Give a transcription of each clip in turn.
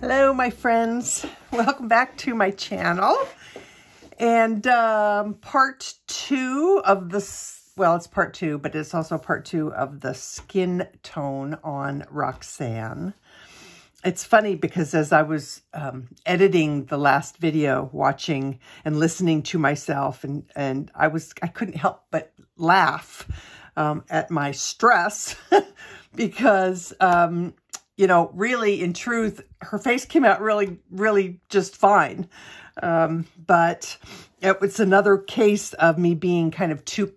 Hello, my friends. Welcome back to my channel. And part two of this, well, it's part two, but it's also part two of the skin tone on Roxanne. It's funny because as I was editing the last video, watching and listening to myself, and I couldn't help but laugh at my stress because, you know, really, in truth, her face came out really just fine. But it was another case of me being kind of too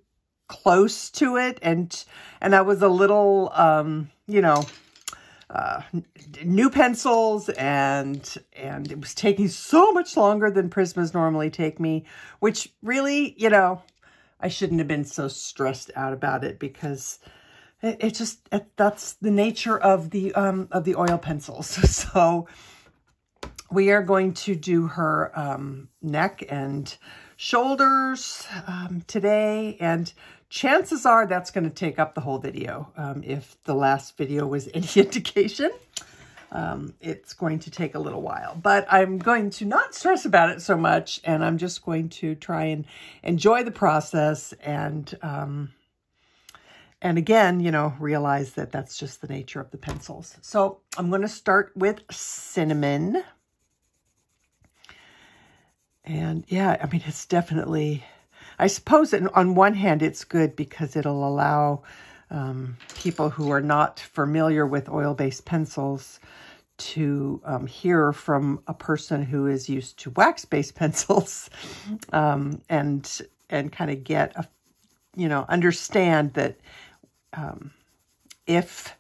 close to it. And I was a little, you know, new pencils and it was taking so much longer than Prismas normally take me, which really, you know, I shouldn't have been so stressed out about it because that's the nature of the oil pencils. So we are going to do her neck and shoulders today, and chances are that's going to take up the whole video. If the last video was any indication, it's going to take a little while, but I'm going to not stress about it so much, and I'm just going to try and enjoy the process and again, you know, realize that that's just the nature of the pencils. So I'm going to start with Cinnamon. And yeah, I mean, it's definitely, I suppose on one hand, it's good because it'll allow people who are not familiar with oil-based pencils to hear from a person who is used to wax-based pencils and kind of get a, you know, understand that if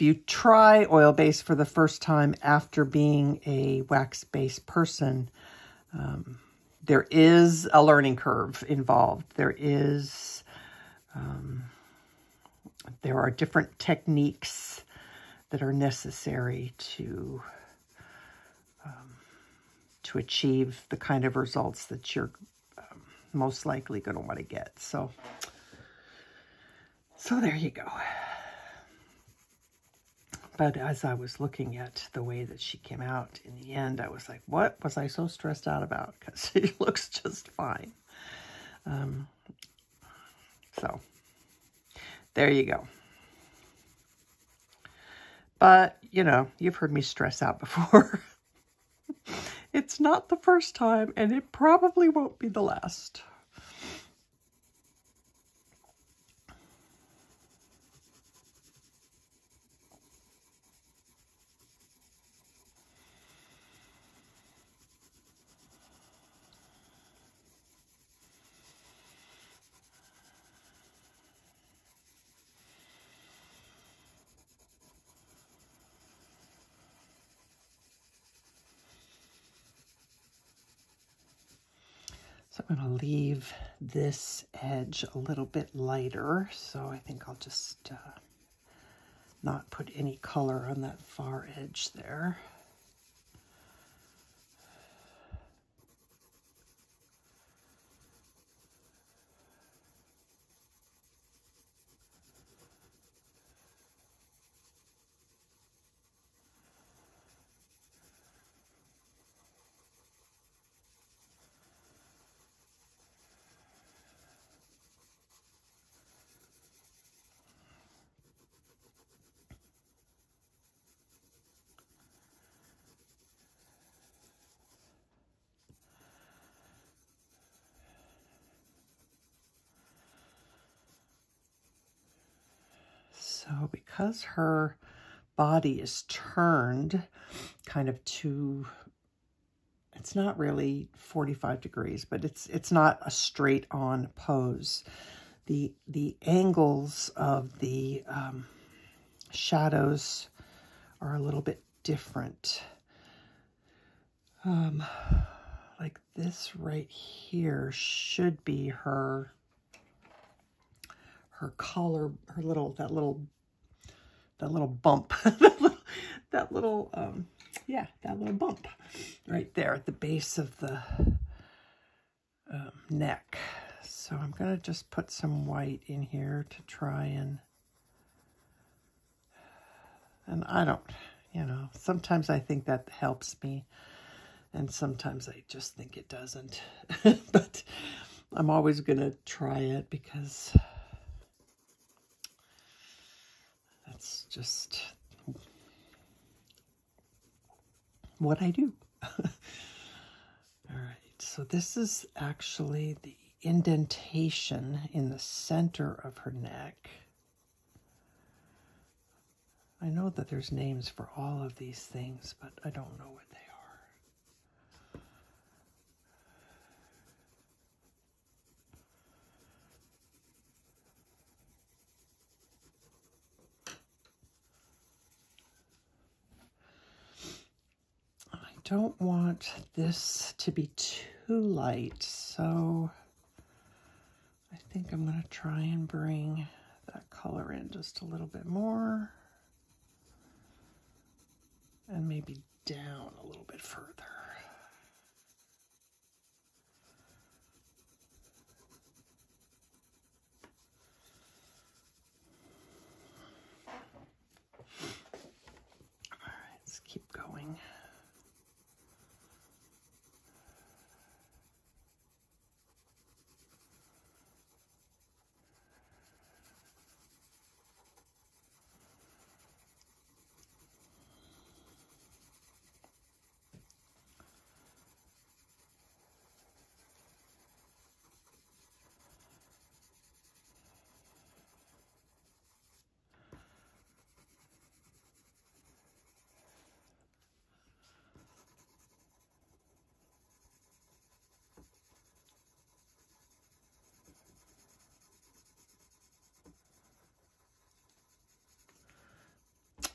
you try oil-based for the first time after being a wax-based person, there is a learning curve involved. There are different techniques that are necessary to achieve the kind of results that you're most likely going to want to get. So there you go. But as I was looking at the way that she came out in the end, I was like, what was I so stressed out about? Because she looks just fine. So there you go. But, you know, you've heard me stress out before. It's not the first time, and it probably won't be the last. So I'm going to leave this edge a little bit lighter. So I think I'll just not put any color on that far edge there. So because her body is turned kind of to, it's not really 45 degrees, but it's not a straight on pose. The angles of the shadows are a little bit different. Like this right here should be her collar, that little bump, that little bump right there at the base of the neck. So I'm going to just put some white in here to try and I don't, You know, sometimes I think that helps me, and sometimes I just think it doesn't. But I'm always going to try it because that's just what I do. All right, so this is actually the indentation in the center of her neck. I know that there's names for all of these things, but I don't know what they are. I don't want this to be too light, so I think I'm going to try and bring that color in just a little bit more. And maybe down a little bit further. All right, let's keep going.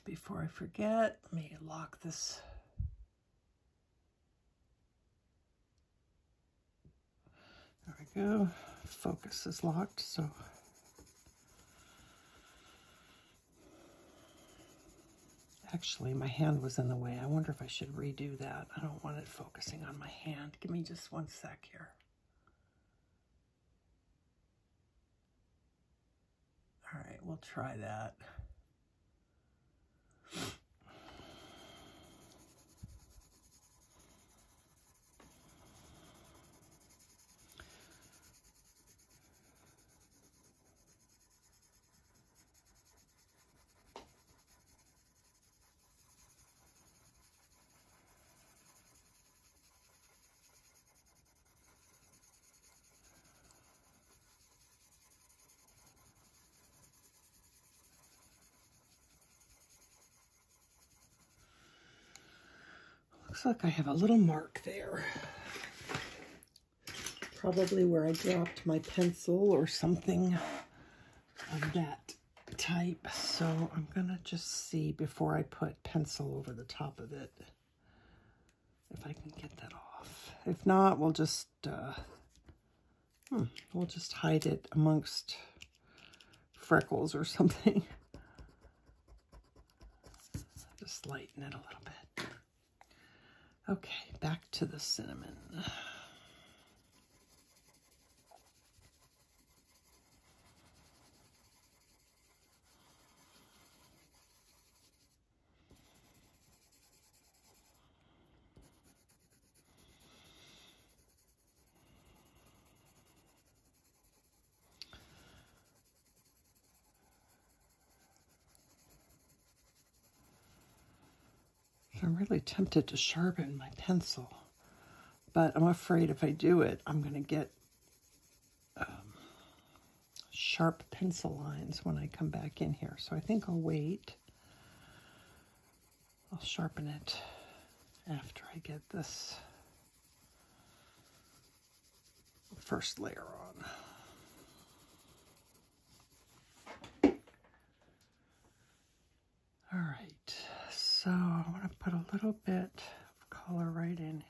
Before I forget, let me lock this. There we go. Focus is locked, so actually my hand was in the way. I wonder if I should redo that. I don't want it focusing on my hand. Give me just one sec here. All right, we'll try that. Looks like I have a little mark there. Probably where I dropped my pencil or something of that type. So I'm gonna just see before I put pencil over the top of it if I can get that off. If not, we'll just hide it amongst freckles or something. Just lighten it a little bit. Okay, back to the cinnamon. I'm really tempted to sharpen my pencil, but I'm afraid if I do it, I'm going to get sharp pencil lines when I come back in here. So I think I'll wait. I'll sharpen it after I get this first layer on. All right, so I want to put a little bit of color right in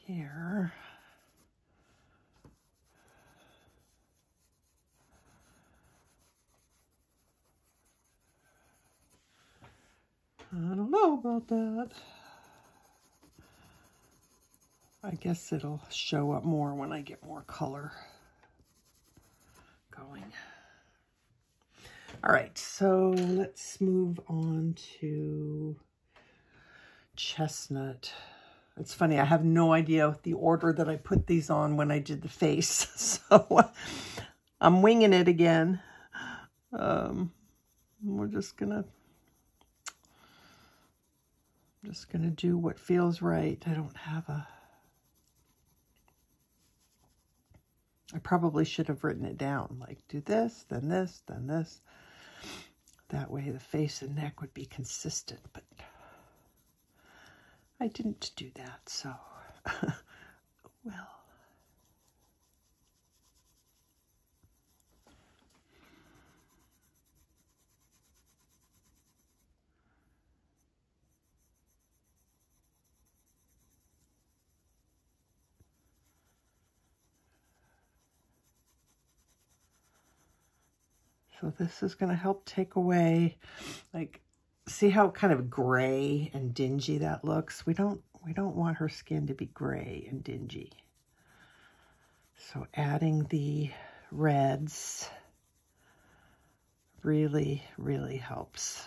here. I don't know about that. I guess it'll show up more when I get more color going. All right, so let's move on to Chestnut. It's funny, I have no idea the order that I put these on when I did the face, so I'm winging it again. We're just gonna do what feels right. I don't have a... I probably should have written it down, like do this, then this, then this. That way the face and neck would be consistent, but I didn't do that, so well. So this is going to help take away, like, see how kind of gray and dingy that looks? We don't want her skin to be gray and dingy. So adding the reds really, really helps.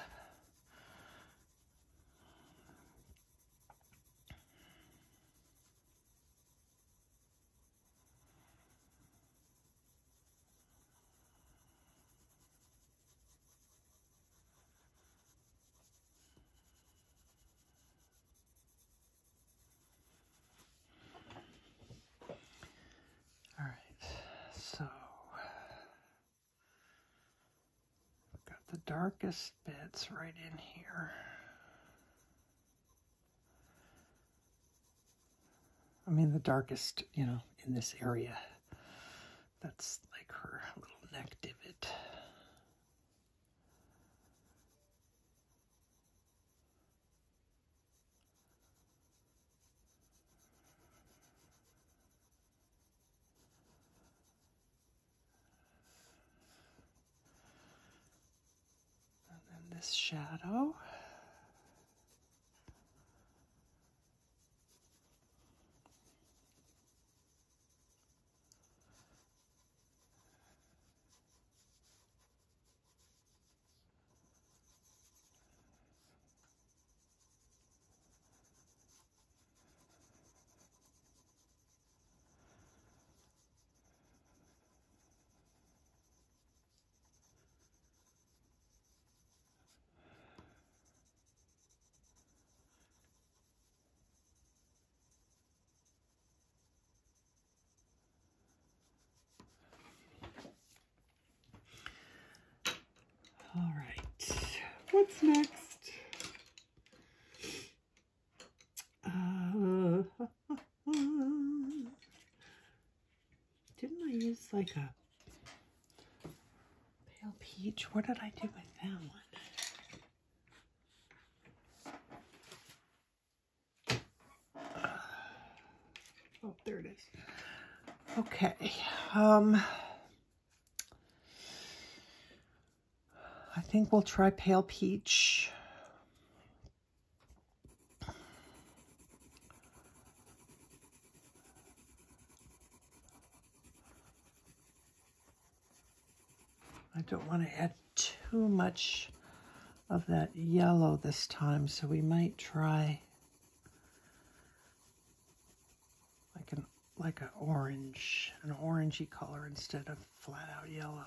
All right, so I've got the darkest bits right in here. I mean the darkest, you know, in this area. That's like her little neck divot. And then this shadow. All right, what's next? Didn't I use like a pale peach? What did I do with that one? Oh, there it is. Okay. I think we'll try pale peach. I don't want to add too much of that yellow this time, so we might try like an orange, an orangey color instead of flat out yellow.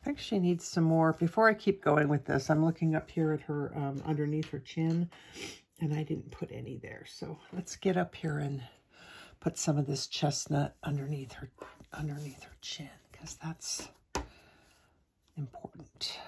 I think she needs some more. Before I keep going with this, I'm looking up here at her underneath her chin, and I didn't put any there. So let's get up here and put some of this chestnut underneath her chin, because that's important.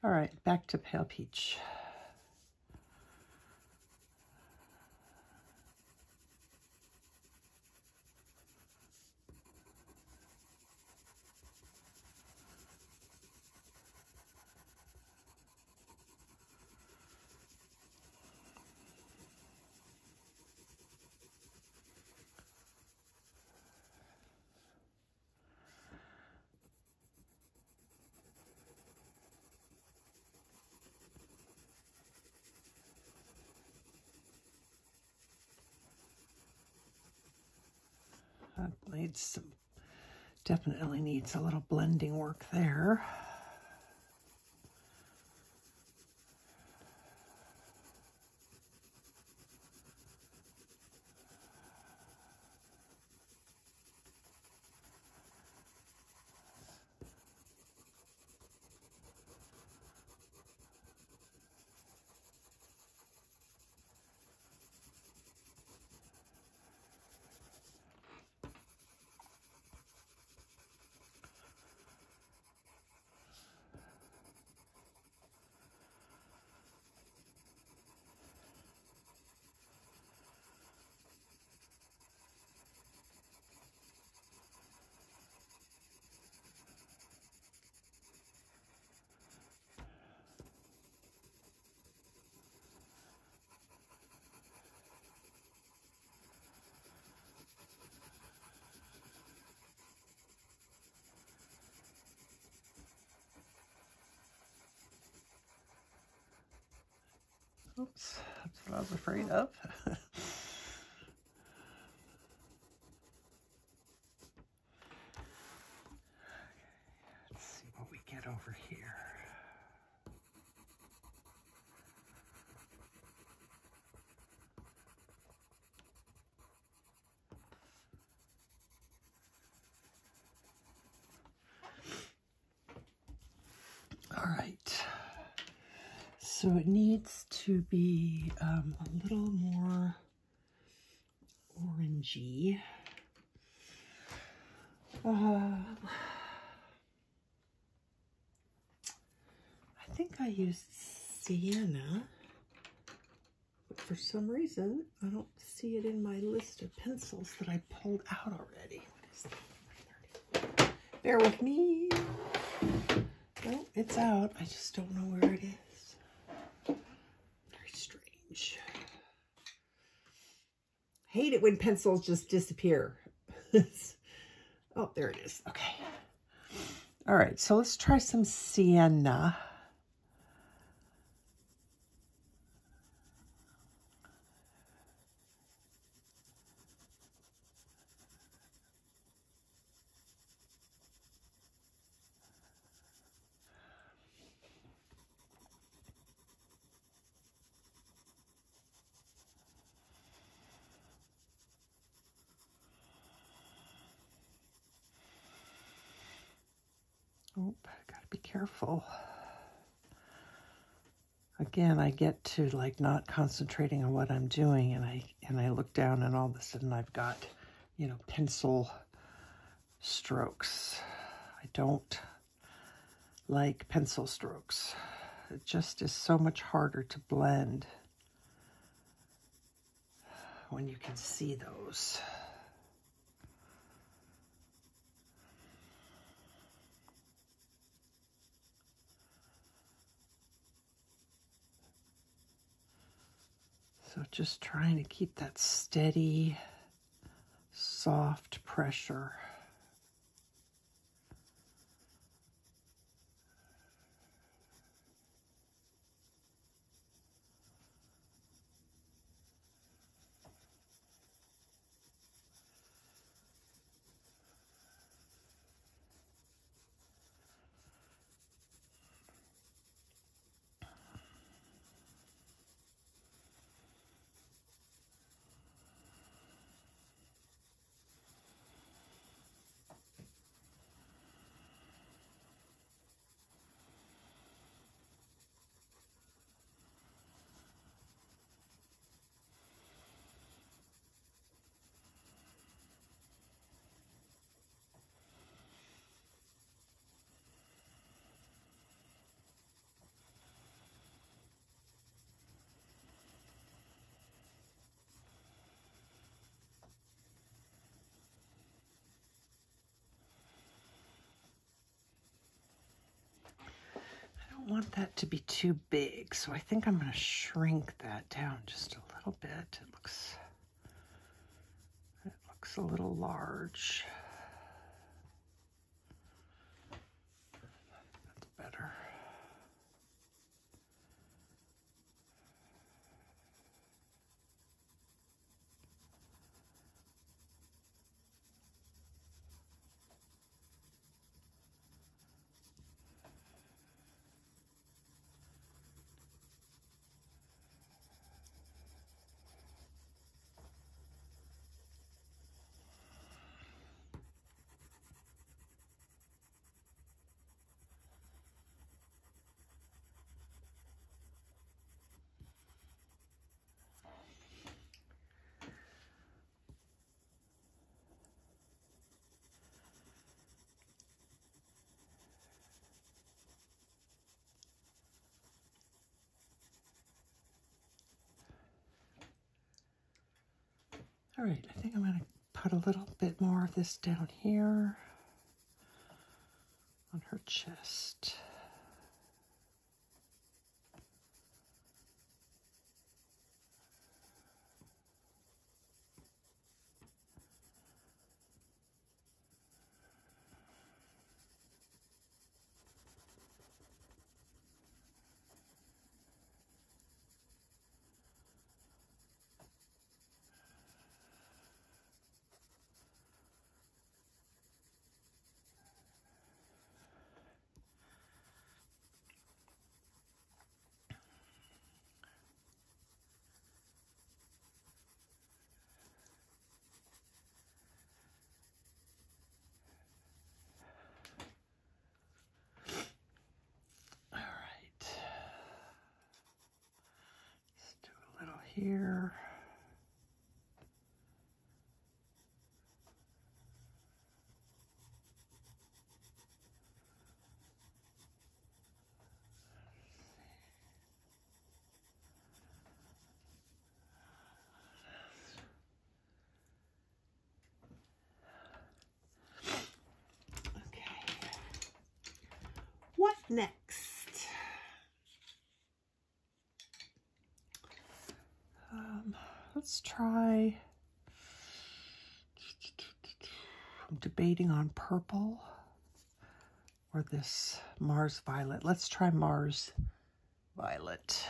All right, back to pale peach. That needs some, definitely needs a little blending work there. Oops, that's what I was afraid of. Okay, let's see what we get over here. All right, so it needs to be a little more orangey. I think I used Sienna, but for some reason I don't see it in my list of pencils that I pulled out already. What is that? Bear with me. Oh, it's out. I just don't know where it is. Very strange. Hate it when pencils just disappear. Oh, there it is. Okay. All right, so let's try some Sienna. Oh, I gotta be careful. Again, I get to like not concentrating on what I'm doing, and I look down, and all of a sudden I've got, you know, pencil strokes. I don't like pencil strokes. It just is so much harder to blend when you can see those. So just trying to keep that steady, soft pressure. want that to be too big, so I think I'm going to shrink that down just a little bit. It looks a little large. That's better. All right, I think I'm going to put a little bit more of this down here on her chest. Here. Okay. What next? Let's try, I'm debating on purple or this Mars Violet. Let's try Mars Violet.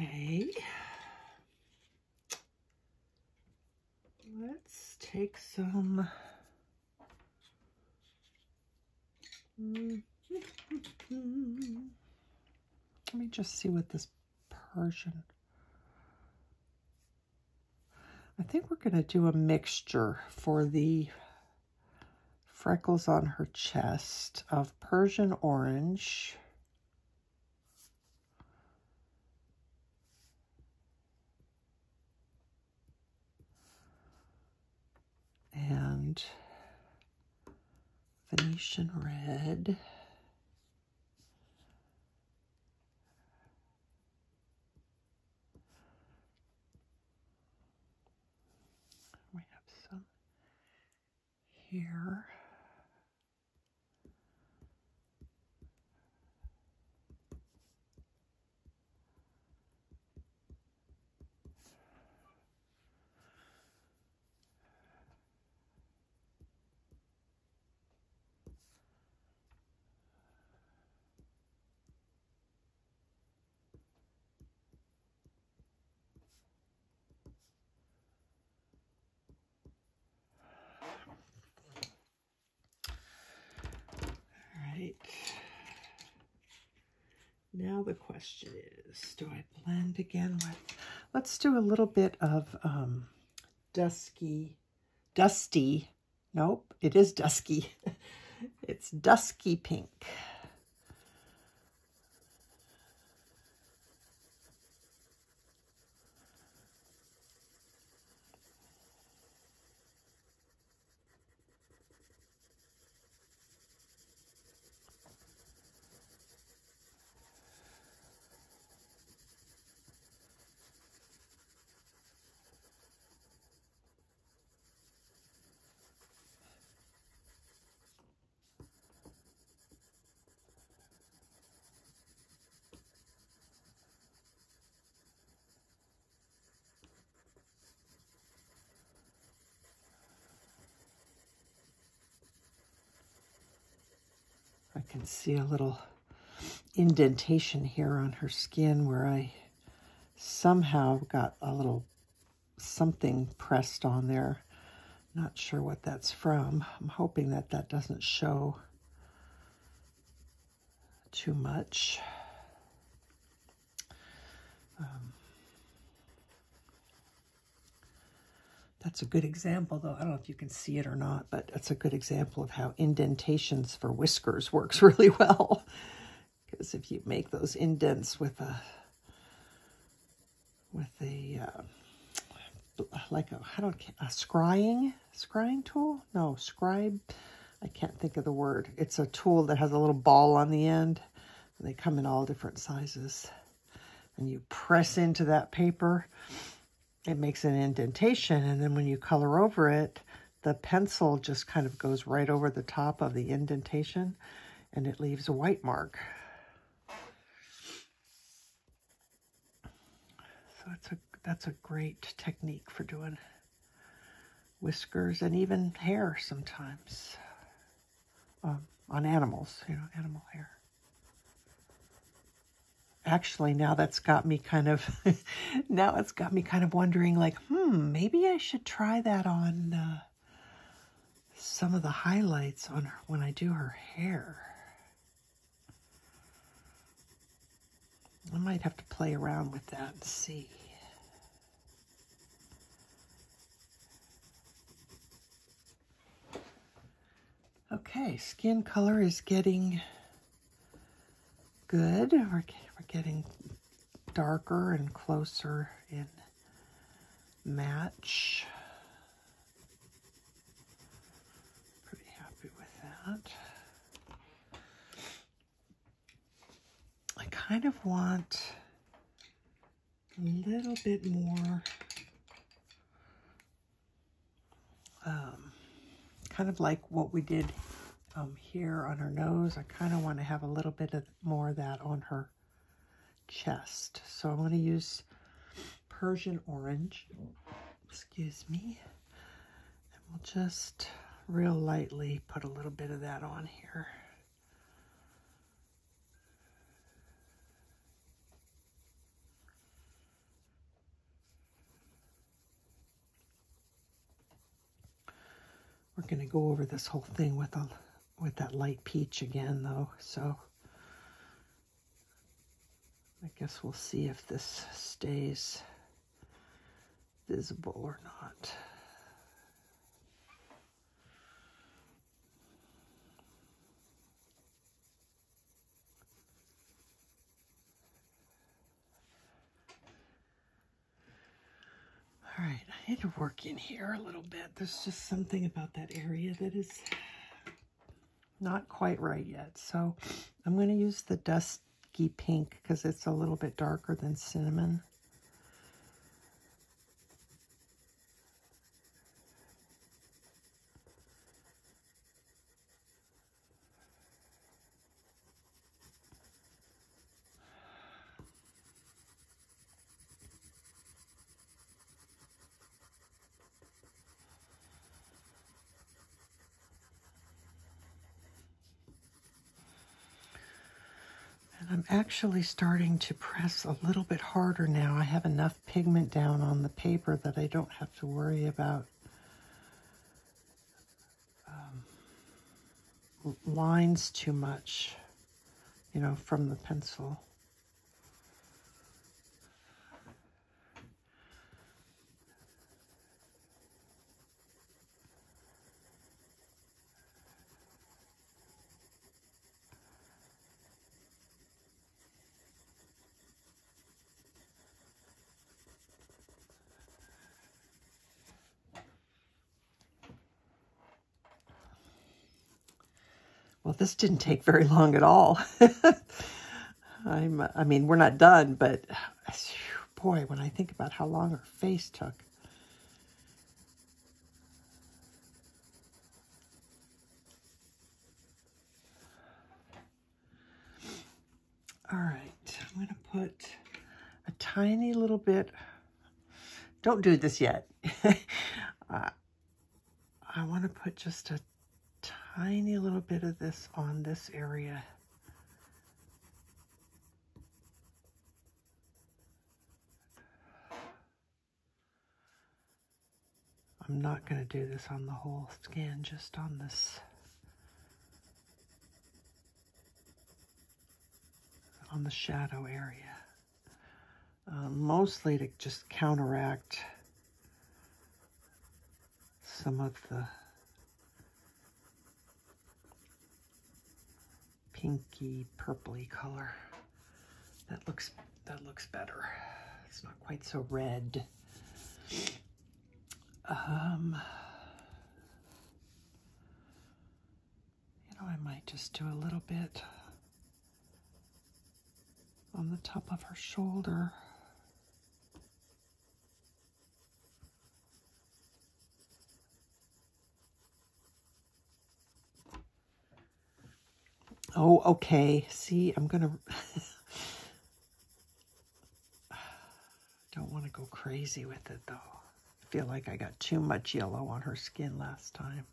Okay, let's take some, let me just see what this Persian, I think we're going to do a mixture for the freckles on her chest of Persian Orange, and Venetian Red, we have some here, Now the question is, do I blend again with, let's do a little bit of dusty, nope, it is dusky. It's Dusky Pink. I can see a little indentation here on her skin where I somehow got a little something pressed on there. Not sure what that's from. I'm hoping that that doesn't show too much. That's a good example, though. I don't know if you can see it or not, but it's a good example of how indentations for whiskers works really well. Because if you make those indents with a like a scrying tool? No, scribe. I can't think of the word. It's a tool that has a little ball on the end. And they come in all different sizes. And you press into that paper, it makes an indentation, and then when you color over it, the pencil just kind of goes right over the top of the indentation, and it leaves a white mark. So that's a great technique for doing whiskers and even hair sometimes, on animals, animal hair. Actually, now that's got me kind of, wondering, like, maybe I should try that on some of the highlights on her when I do her hair. I might have to play around with that and see. Okay, skin color is getting good. We're getting darker and closer in match. Pretty happy with that. I kind of want a little bit more, kind of like what we did here on her nose. I kind of want to have a little bit more of that on her chest. So I'm going to use Persian Orange, excuse me, and we'll just real lightly put a little bit of that on here. We're going to go over this whole thing with that light peach again, though, so I guess we'll see if this stays visible or not. All right, I need to work in here a little bit. There's just something about that area that is not quite right yet. So I'm going to use the Dusky Pink because it's a little bit darker than Cinnamon. I'm actually starting to press a little bit harder now. I have enough pigment down on the paper that I don't have to worry about lines too much, from the pencil. Well, this didn't take very long at all. I mean, we're not done, but boy, when I think about how long her face took. All right, I'm going to put a tiny little bit. Don't do this yet. I want to put just a tiny little bit of this on this area. I'm not going to do this on the whole skin, just on this, on the shadow area. Mostly to just counteract some of the pinky purpley color. That looks better. It's not quite so red. You know, I might just do a little bit on the top of her shoulder. Oh, okay. See, I'm gonna don't want to go crazy with it though. I feel like I got too much yellow on her skin last time.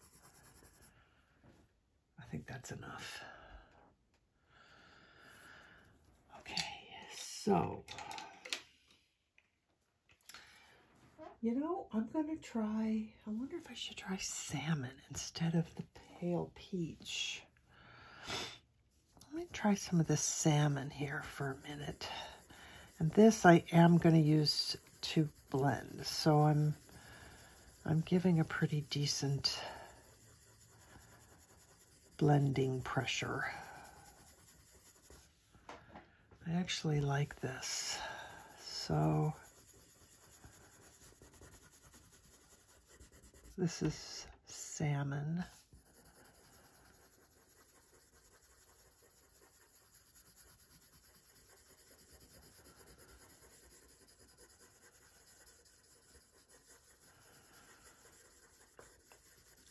I think that's enough. Okay, so, you know, I'm gonna try, I wonder if I should try salmon instead of the pale peach. Let me try some of this salmon here for a minute. And this I am going to use to blend. So I'm giving a pretty decent blending pressure. I actually like this. So this is salmon.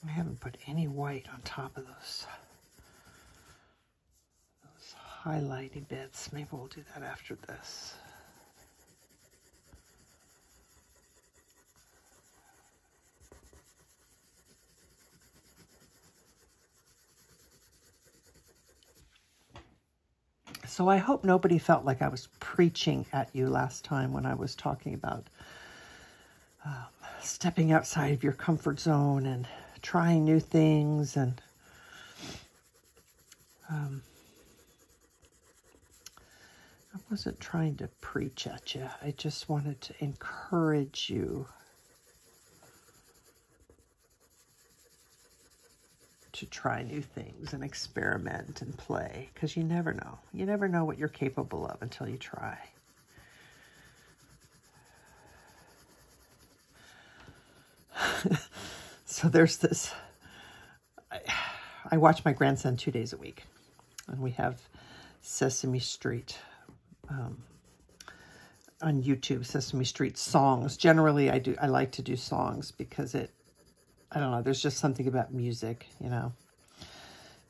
I haven't put any white on top of those highlighty bits. Maybe we'll do that after this. So I hope nobody felt like I was preaching at you last time when I was talking about stepping outside of your comfort zone and trying new things, and I wasn't trying to preach at you. I just wanted to encourage you to try new things and experiment and play, because you never know. You never know what you're capable of until you try. So there's this, I watch my grandson 2 days a week, and we have Sesame Street on YouTube, Sesame Street songs. Generally, I like to do songs because I don't know, there's just something about music, you know.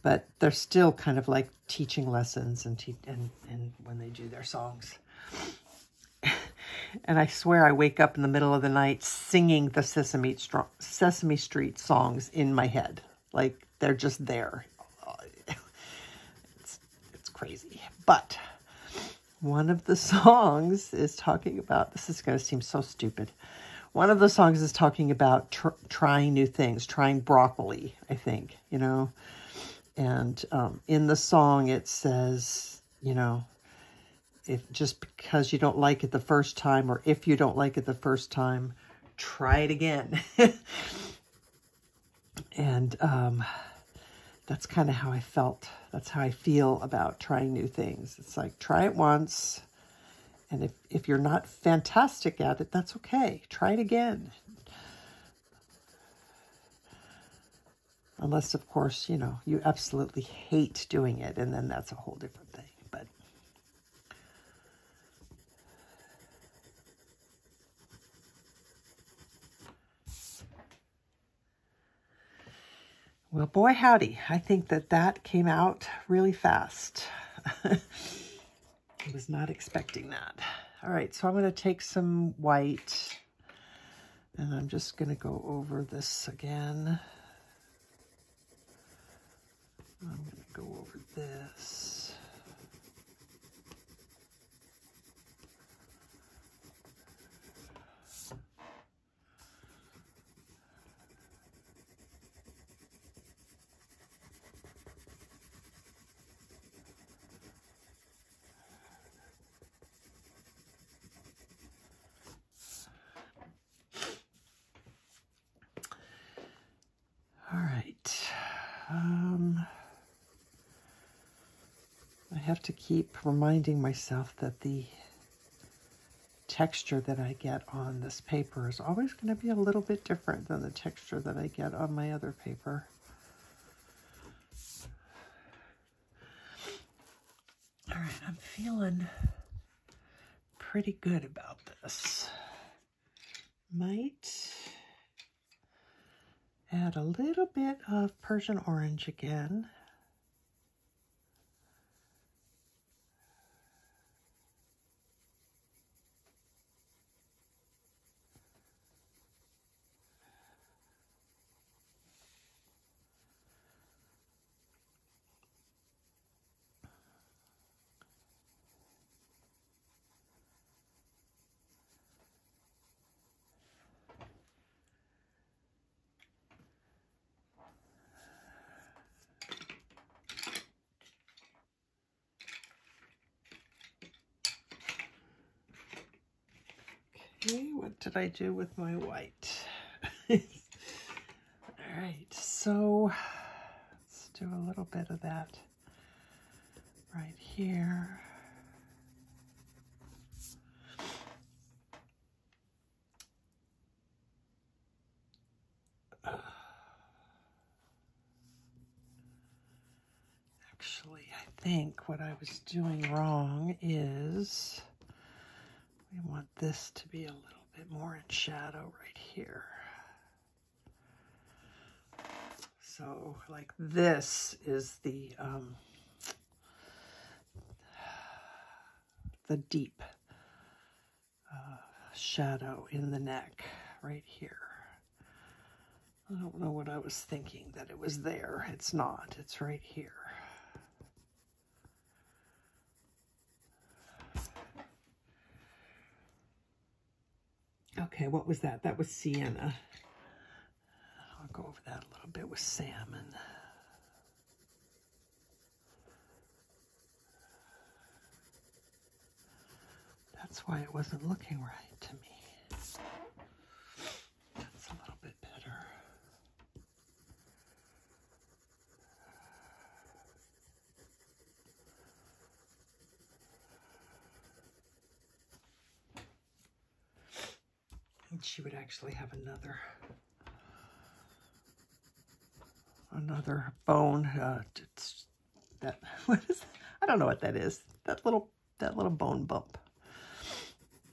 But they're still kind of like teaching lessons and when they do their songs. And I swear I wake up in the middle of the night singing the Sesame Street songs in my head. Like, they're just there. It's crazy. But one of the songs is talking about, this is going to seem so stupid. One of the songs is talking about trying new things, trying broccoli, I think, you know. And in the song it says, you know, if just because you don't like it the first time, or if you don't like it the first time, try it again. And that's kind of how I felt. That's how I feel about trying new things. It's like, try it once. And if you're not fantastic at it, that's okay. Try it again. Unless, of course, you know, you absolutely hate doing it, and then that's a whole different thing. But well, boy, howdy. I think that that came out really fast. I was not expecting that. All right, so I'm going to take some white, and I'm just going to go over this again. I'm going to go over this. All right. I have to keep reminding myself that the texture that I get on this paper is always going to be a little bit different than the texture that I get on my other paper. All right, I'm feeling pretty good about this. Might add a little bit of Persian Orange again. Okay, what did I do with my white? All right, so let's do a little bit of that right here. Actually, I think what I was doing wrong is we want this to be a little bit more in shadow right here. So like this is the deep shadow in the neck right here. I don't know what I was thinking that it was there. It's not. It's right here. Okay, what was that? That was Sienna. I'll go over that a little bit with Salmon. That's why it wasn't looking right to me. That's a little bit better. And she would actually have another bone. That what is? I don't know what that is. That little bone bump.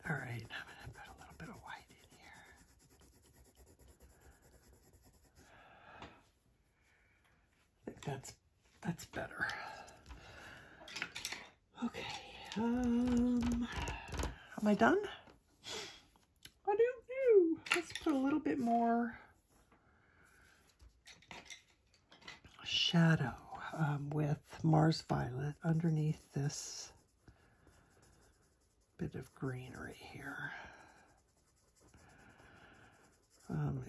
All right, I'm gonna put a little bit of white in here. I think that's better. Okay. Am I done? I don't know. Let's put a little bit more shadow with Mars Violet underneath this bit of greenery here.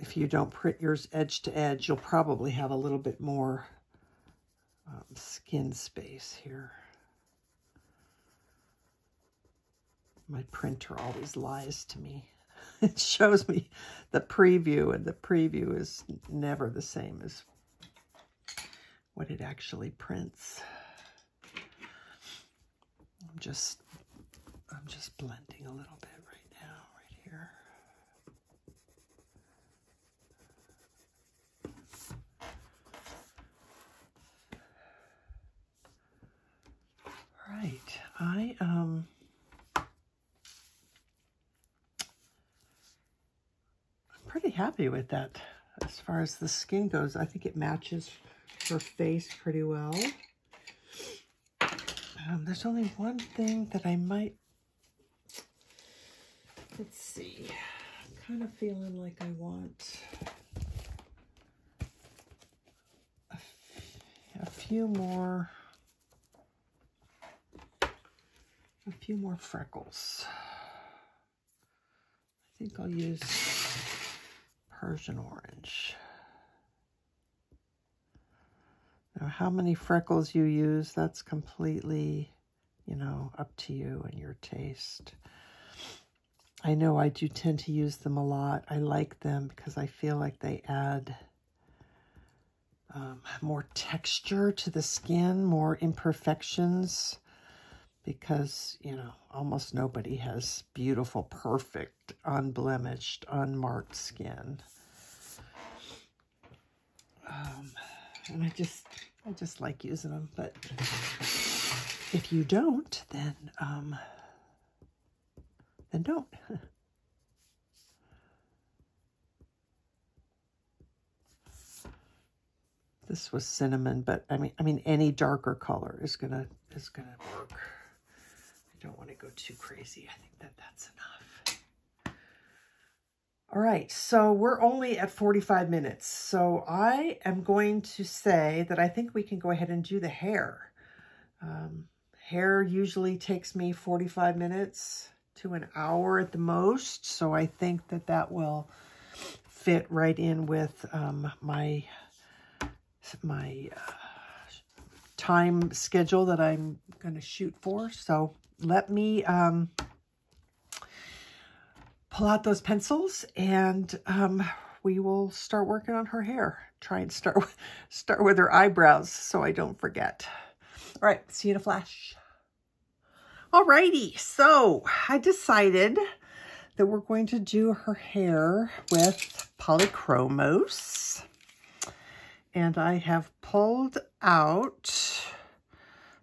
If you don't print yours edge to edge, you'll probably have a little bit more skin space here. My printer always lies to me. It shows me the preview, and the preview is never the same as what it actually prints. I'm just blending a little bit right now, right here. I'm pretty happy with that as far as the skin goes. I think it matches her face pretty well. There's only one thing that I might, let's see, I'm kind of feeling like I want a few more freckles. I think I'll use Persian Orange. Now, how many freckles you use, that's completely, you know, up to you and your taste. I know I do tend to use them a lot. I like them because I feel like they add more texture to the skin, more imperfections, because, you know, almost nobody has beautiful, perfect, unblemished, unmarked skin. And I just like using them, but if you don't, then don't. This was cinnamon, but I mean any darker color is gonna work. I don't want to go too crazy. I think that's enough. All right, so we're only at 45 minutes. So I am going to say that I think we can go ahead and do the hair. Hair usually takes me 45 minutes to an hour at the most. So I think that will fit right in with my time schedule that I'm going to shoot for. So let me pull out those pencils and we will start working on her hair. Try and start with her eyebrows so I don't forget. All right, see you in a flash. Alrighty, so I decided that we're going to do her hair with Polychromos. And I have pulled out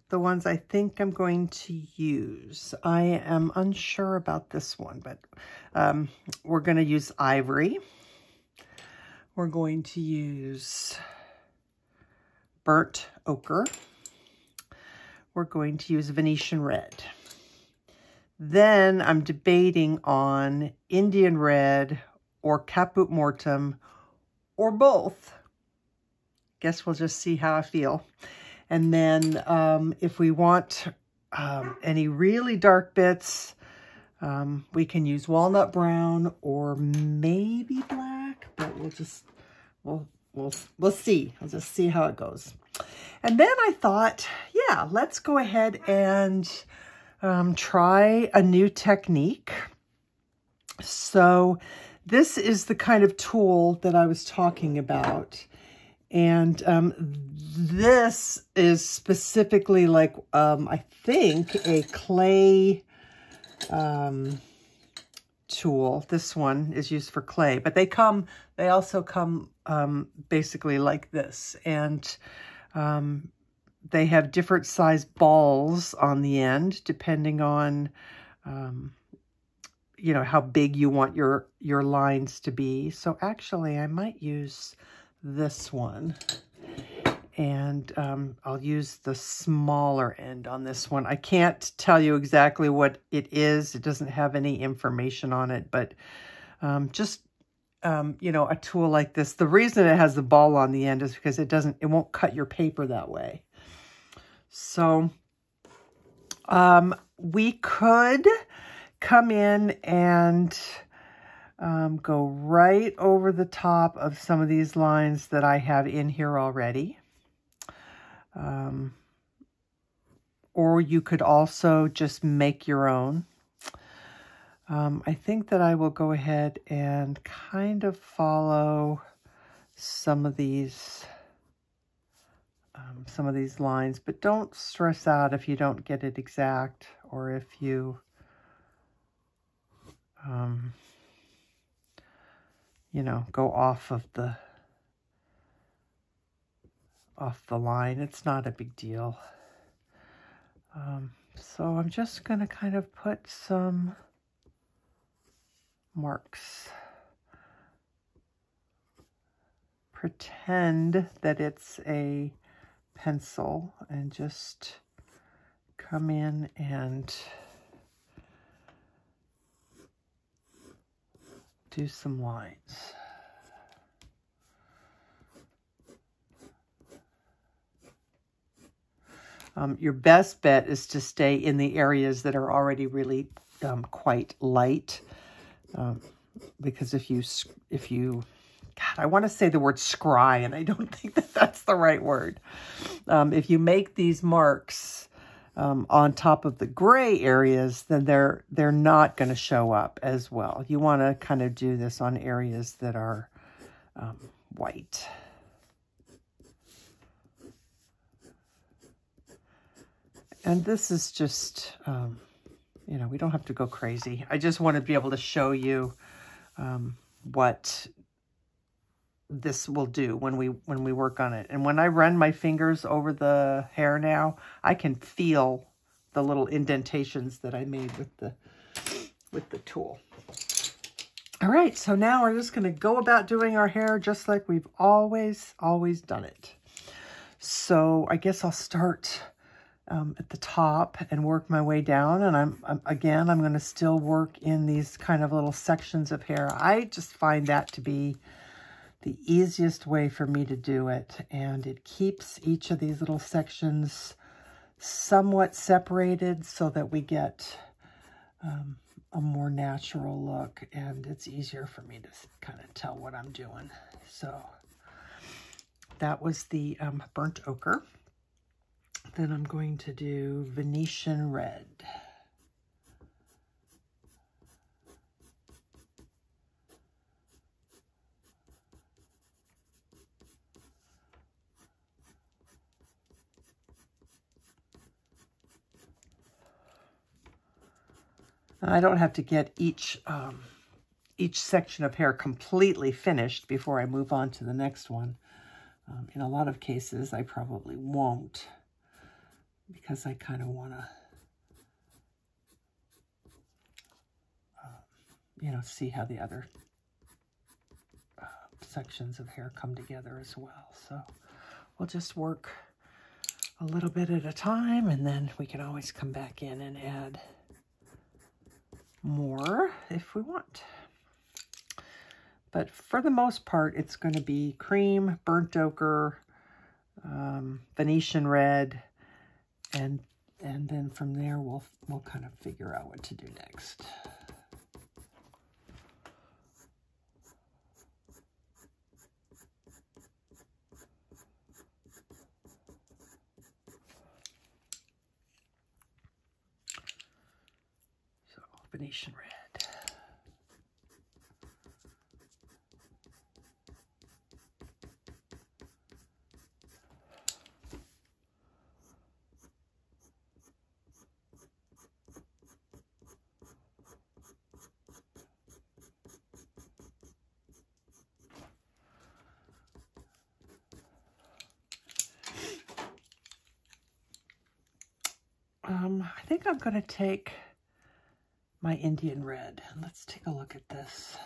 the ones I think I'm going to use. I am unsure about this one, but we're going to use Ivory. We're going to use burnt ochre. We're going to use Venetian Red. Then I'm debating on Indian Red or Caput Mortem or both. Guess we'll just see how I feel. And then if we want any really dark bits, we can use Walnut Brown or maybe black, but we'll see. I'll just see how it goes. And then I thought, yeah, let's go ahead and try a new technique. So this is the kind of tool that I was talking about. And this is specifically like, I think, a clay tool. This one is used for clay, but they also come basically like this. And they have different size balls on the end, depending on, you know, how big you want your lines to be. So actually, I might use this one, and I'll use the smaller end on this one. I can't tell you exactly what it is. It doesn't have any information on it, but just, you know, a tool like this. The reason it has the ball on the end is because it won't cut your paper that way. So we could come in and go right over the top of some of these lines that I have in here already. Or you could also just make your own. I think that I will go ahead and kind of follow some of these lines, but don't stress out if you don't get it exact, or if you you know, go off the line. It's not a big deal. So I'm just going to kind of put some marks. Pretend that it's a pencil and just come in and do some lines. Your best bet is to stay in the areas that are already really quite light, because if you, God, I want to say the word scry, and I don't think that that's the right word. If you make these marks on top of the gray areas, then they're not going to show up as well. You want to kind of do this on areas that are white. And this is just, you know, we don't have to go crazy. I just want to be able to show you what this will do when we work on it. And when I run my fingers over the hair now, I can feel the little indentations that I made with the tool. All right, so now we're just going to go about doing our hair just like we've always done it. So I guess I'll start at the top and work my way down. And I'm going to still work in these kind of little sections of hair. I just find that to be the easiest way for me to do it. And it keeps each of these little sections somewhat separated so that we get a more natural look. And it's easier for me to kind of tell what I'm doing. So that was the burnt ochre. Then I'm going to do Venetian Red. And I don't have to get each section of hair completely finished before I move on to the next one. In a lot of cases, I probably won't, because I kind of want to, you know, see how the other sections of hair come together as well. So we'll just work a little bit at a time, and then we can always come back in and add more if we want. But for the most part, it's going to be cream, burnt ochre, Venetian Red, and then from there we'll kind of figure out what to do next. So Venetian Red. I think I'm going to take my Indian Red. Let's take a look at this.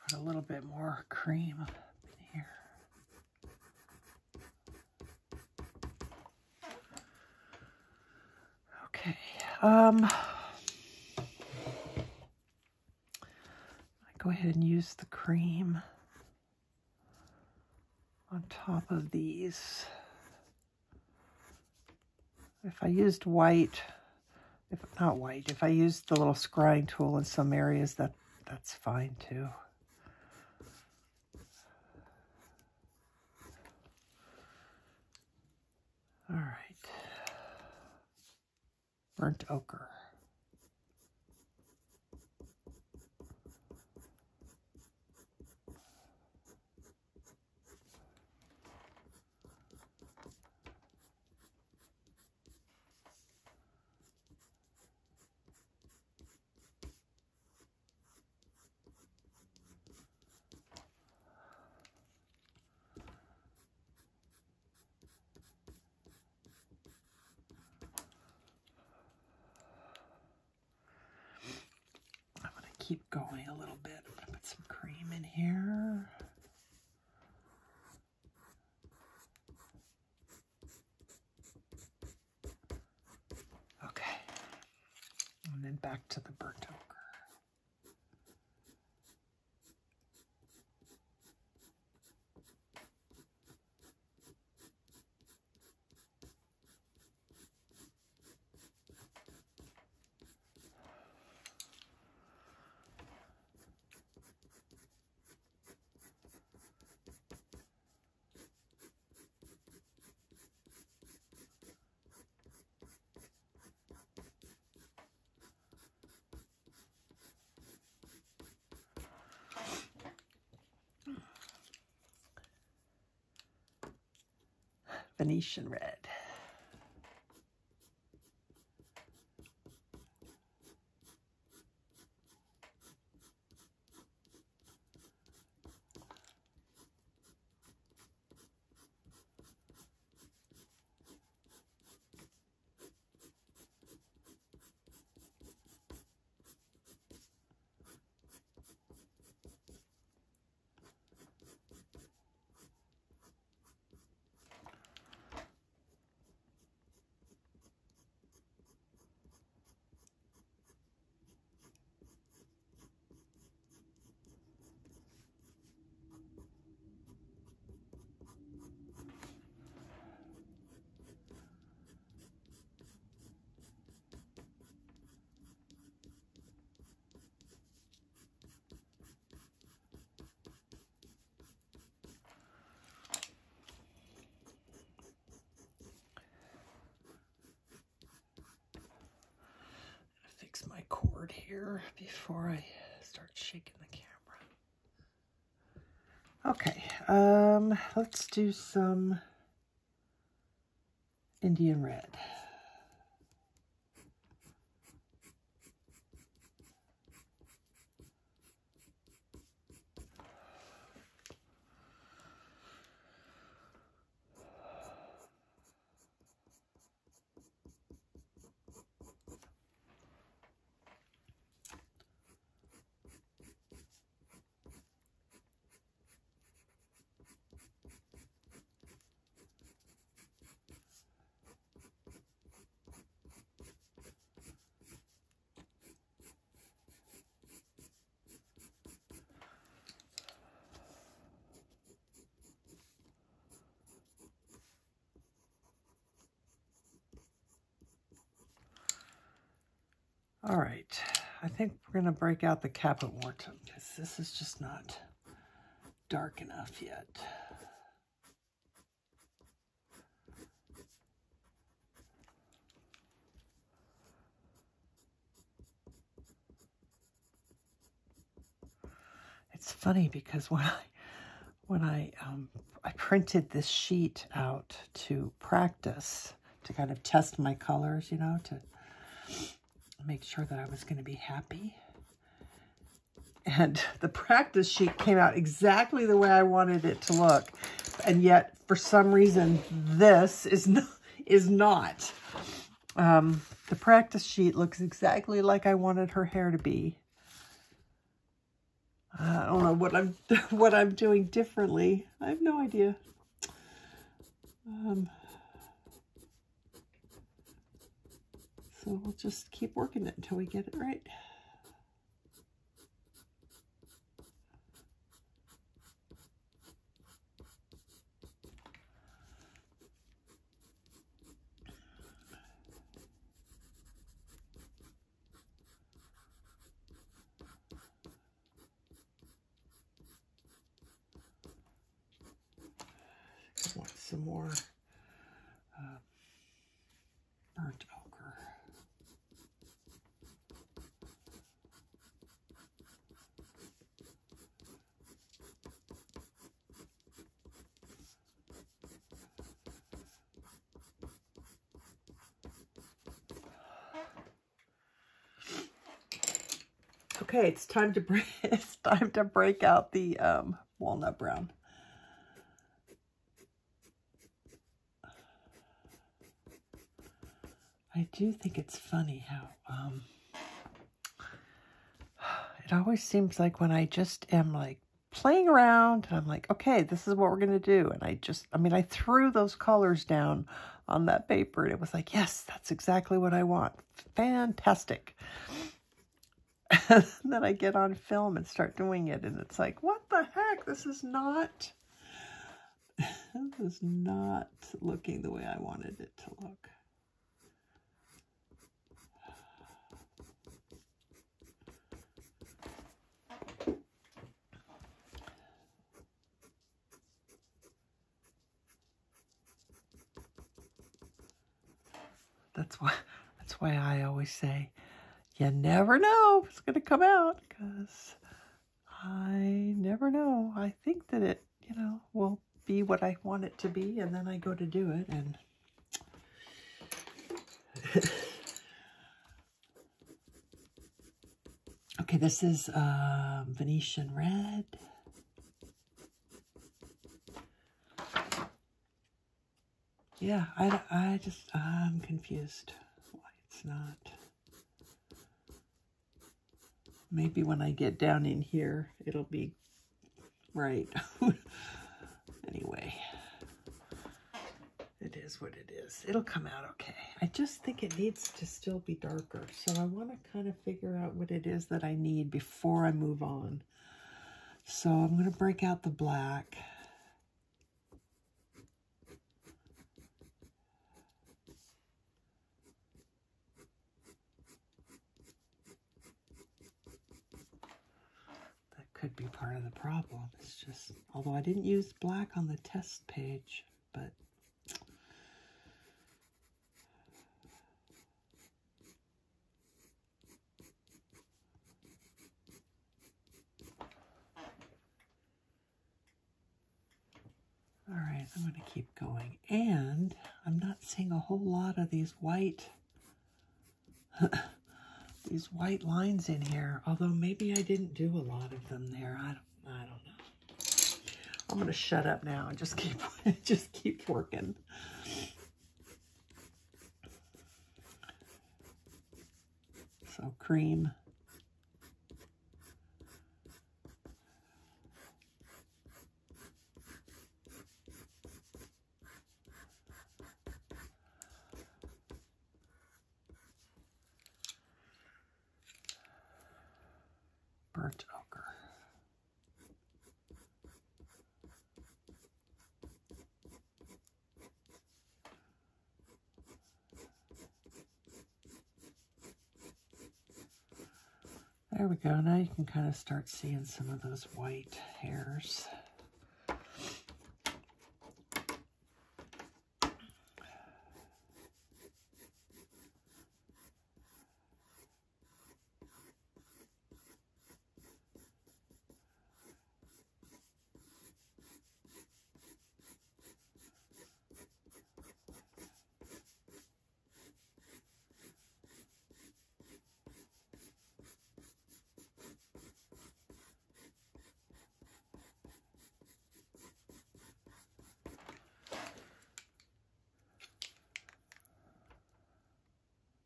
Put a little bit more cream up in here. Okay. Go ahead and use the cream on top of these. If I used white, if I used the little scrying tool in some areas, that's fine too. All right, burnt ochre. keep going a little bit. I'm going to put some cream in here. Okay. And then back to the burnt ochre. Venetian Red. Fix my cord here before I start shaking the camera. Okay, let's do some Indian Red. All right, I think we're going to break out the Caput Mortem because this is just not dark enough yet. It's funny because when I printed this sheet out to practice, to kind of test my colors, you know, to make sure that I was going to be happy. And the practice sheet came out exactly the way I wanted it to look. And yet, for some reason, this is not. The practice sheet looks exactly like I wanted her hair to be. I don't know what I'm doing differently. I have no idea. So we'll just keep working it until we get it right. I want some more burnt ochre. Okay, it's time to break out the walnut brown. I do think it's funny how it it always seems like when I just am like playing around and I'm like, okay, this is what we're going to do. And I threw those colors down on that paper and it was like, yes, that's exactly what I want. Fantastic. And then I get on film and start doing it and it's like, what the heck? This is not looking the way I wanted it to look. That's why I always say, you never know if it's going to come out, because I never know. I think that it, will be what I want it to be, and then I go to do it, and okay, this is Venetian Red. Yeah, I'm confused why it's not. Maybe when I get down in here, it'll be right. Anyway, it is what it is. It'll come out okay. I just think it needs to still be darker. So I want to kind of figure out what it is that I need before I move on. So I'm going to break out the black. Could be part of the problem. It's just, although I didn't use black on the test page, but all right, I'm going to keep going. And I'm not seeing a whole lot of these white these white lines in here, although maybe I didn't do a lot of them there. I don't know. I'm going to shut up now and just keep working. So cream. Burnt ochre. There we go. Now you can kind of start seeing some of those white hairs.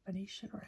Venetian Red.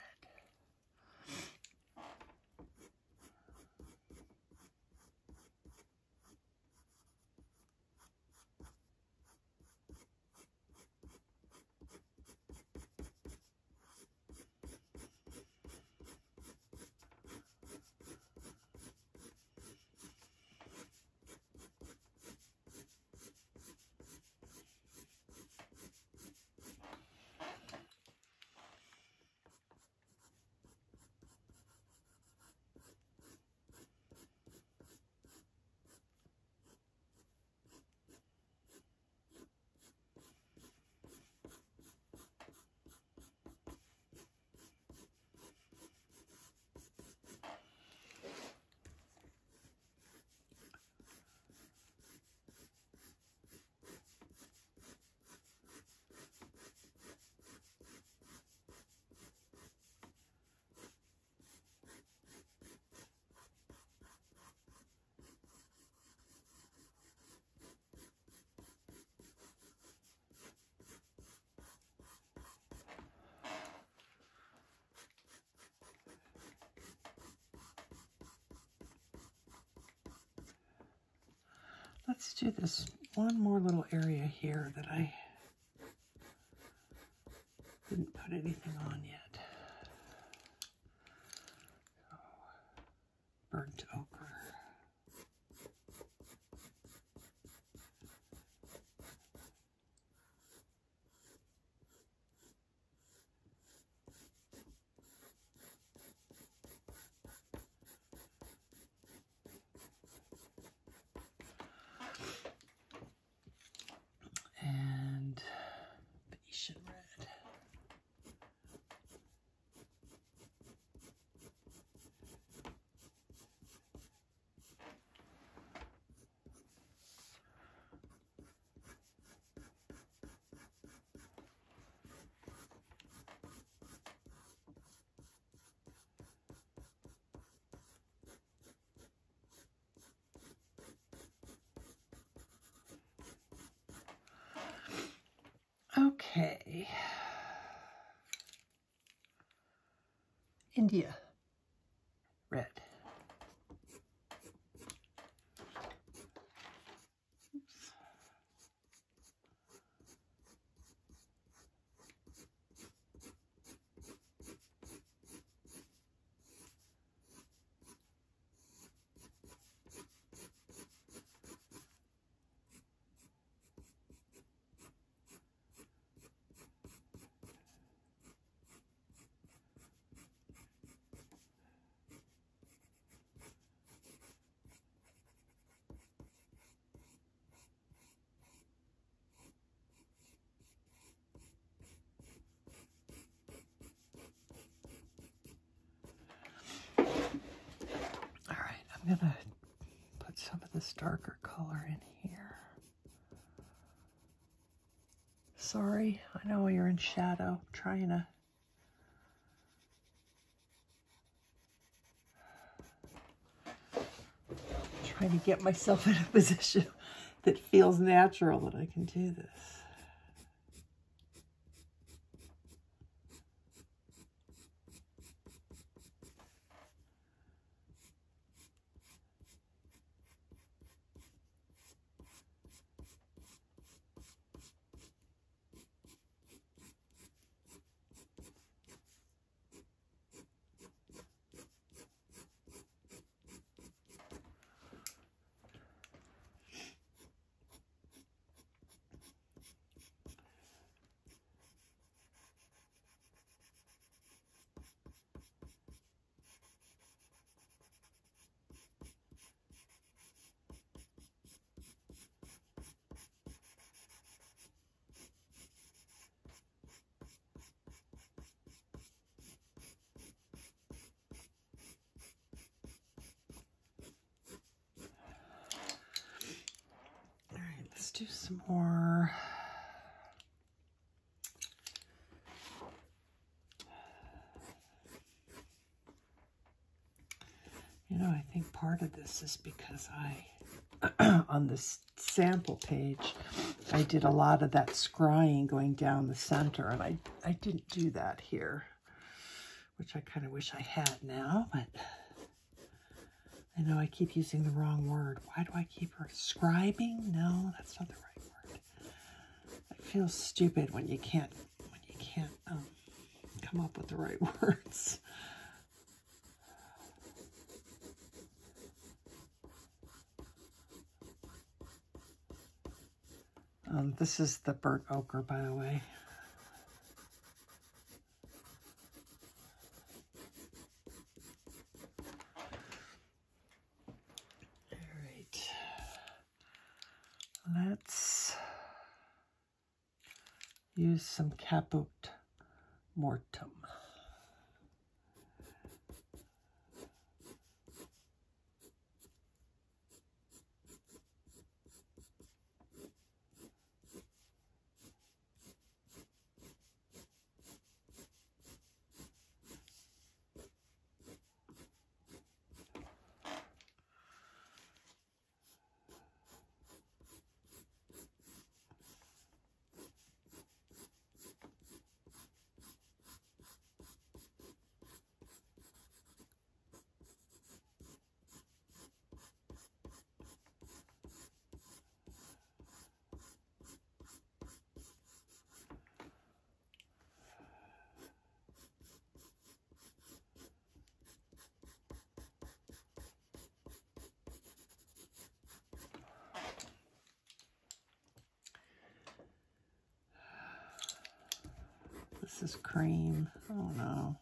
let's do this one more little area here that I didn't put anything on yet. So, burnt ochre. And Venetian Red. Okay. India Red. Oops. I'm gonna put some of this darker color in here. Sorry, I know you're in shadow. I'm trying to get myself in a position that feels natural that I can do this. Let's do some more. You know, I think part of this is because on this sample page, I did a lot of that scrying going down the center, and I didn't do that here, which I kind of wish I had now, but I know I keep using the wrong word. Why do I keep scribing? No, that's not the right word. It feels stupid when you can't come up with the right words. This is the burnt ochre, by the way. Let's use some Caput Mortem. this is cream. Oh no.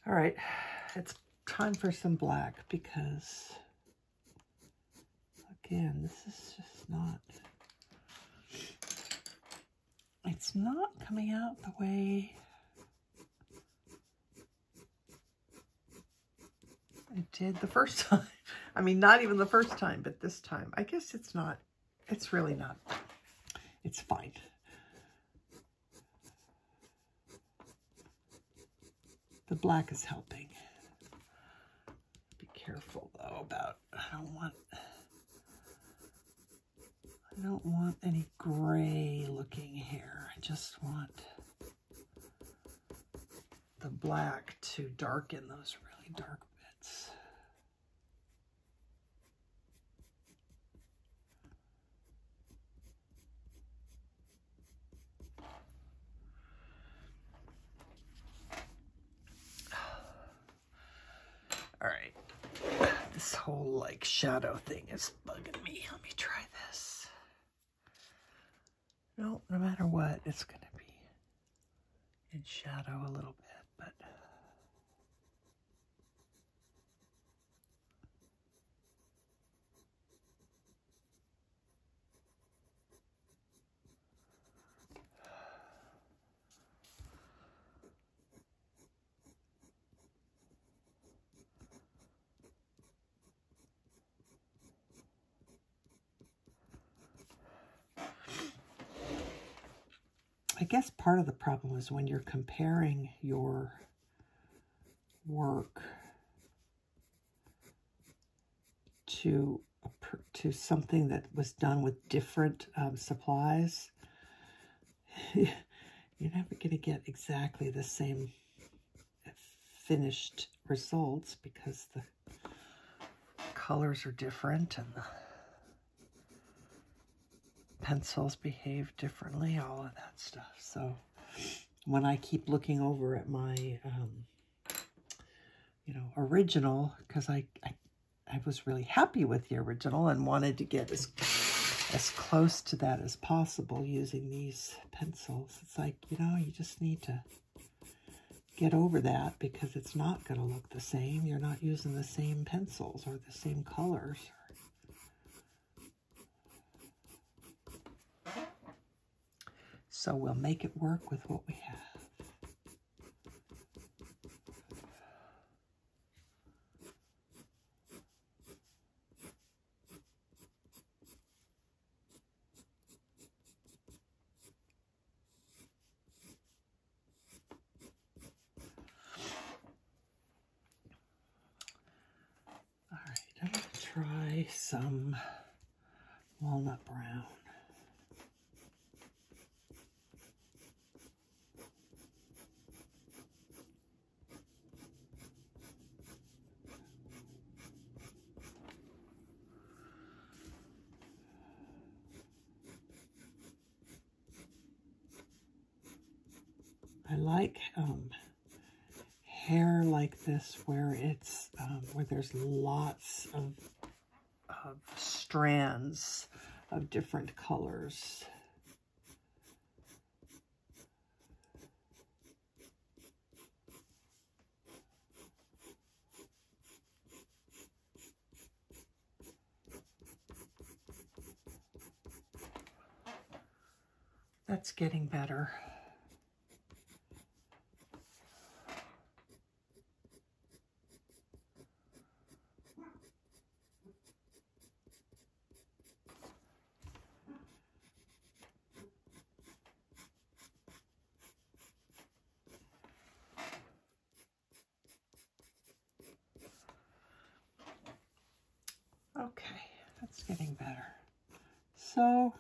All right, it's time for some black because, again, this is just not, it's not coming out the way it did the first time. I mean, not even the first time, but this time. I guess it's not, it's really not, it's fine. The black is helping. Be careful though about, I don't want any gray looking hair. I just want the black to darken those really dark bits. All right, this whole like shadow thing is bugging me. Let me try this. No matter what, it's gonna be in shadow a little bit, but I guess part of the problem is when you're comparing your work to something that was done with different supplies, you're never going to get exactly the same finished results because the colors are different and the pencils behave differently, all of that stuff. So when I keep looking over at my, you know, original, because I was really happy with the original and wanted to get as close to that as possible using these pencils. It's like, you know, you just need to get over that because it's not going to look the same. You're not using the same pencils or the same colors. So we'll make it work with what we have. All right, I'm going to try some Walnut Brown. I like hair like this where it's where there's lots of strands of different colors. That's getting better. Okay, that's getting better. So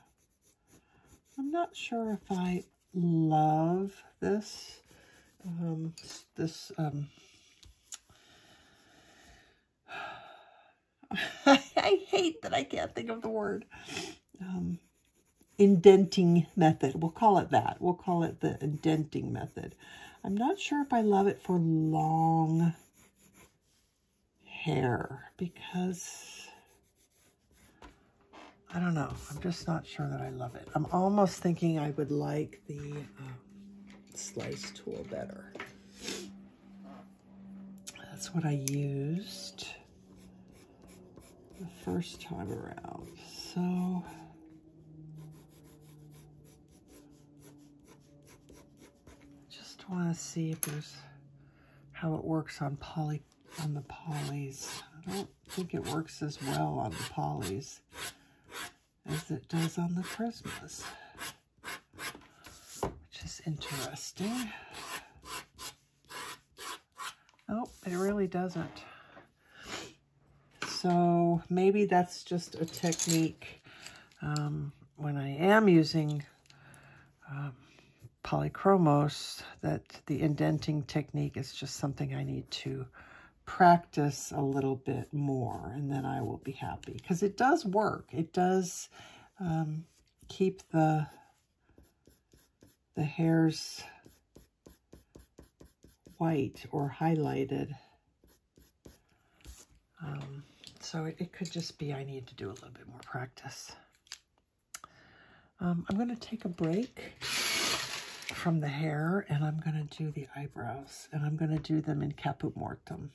I'm not sure if I love this. I hate that I can't think of the word. Indenting method. We'll call it that. We'll call it the indenting method. I'm not sure if I love it for long hair because I don't know. I'm just not sure that I love it. I'm almost thinking I would like the slice tool better. That's what I used the first time around. So just want to see if there's how it works on the polys. I don't think it works as well on the polys as it does on the Prismas, which is interesting. Nope, it really doesn't. So maybe that's just a technique when I am using Polychromos, that the indenting technique is just something I need to practice a little bit more, and then I will be happy, because it does work. It does keep the hairs white or highlighted. So it could just be I need to do a little bit more practice. I'm going to take a break from the hair, and I'm going to do the eyebrows, and I'm going to do them in Caput Mortem.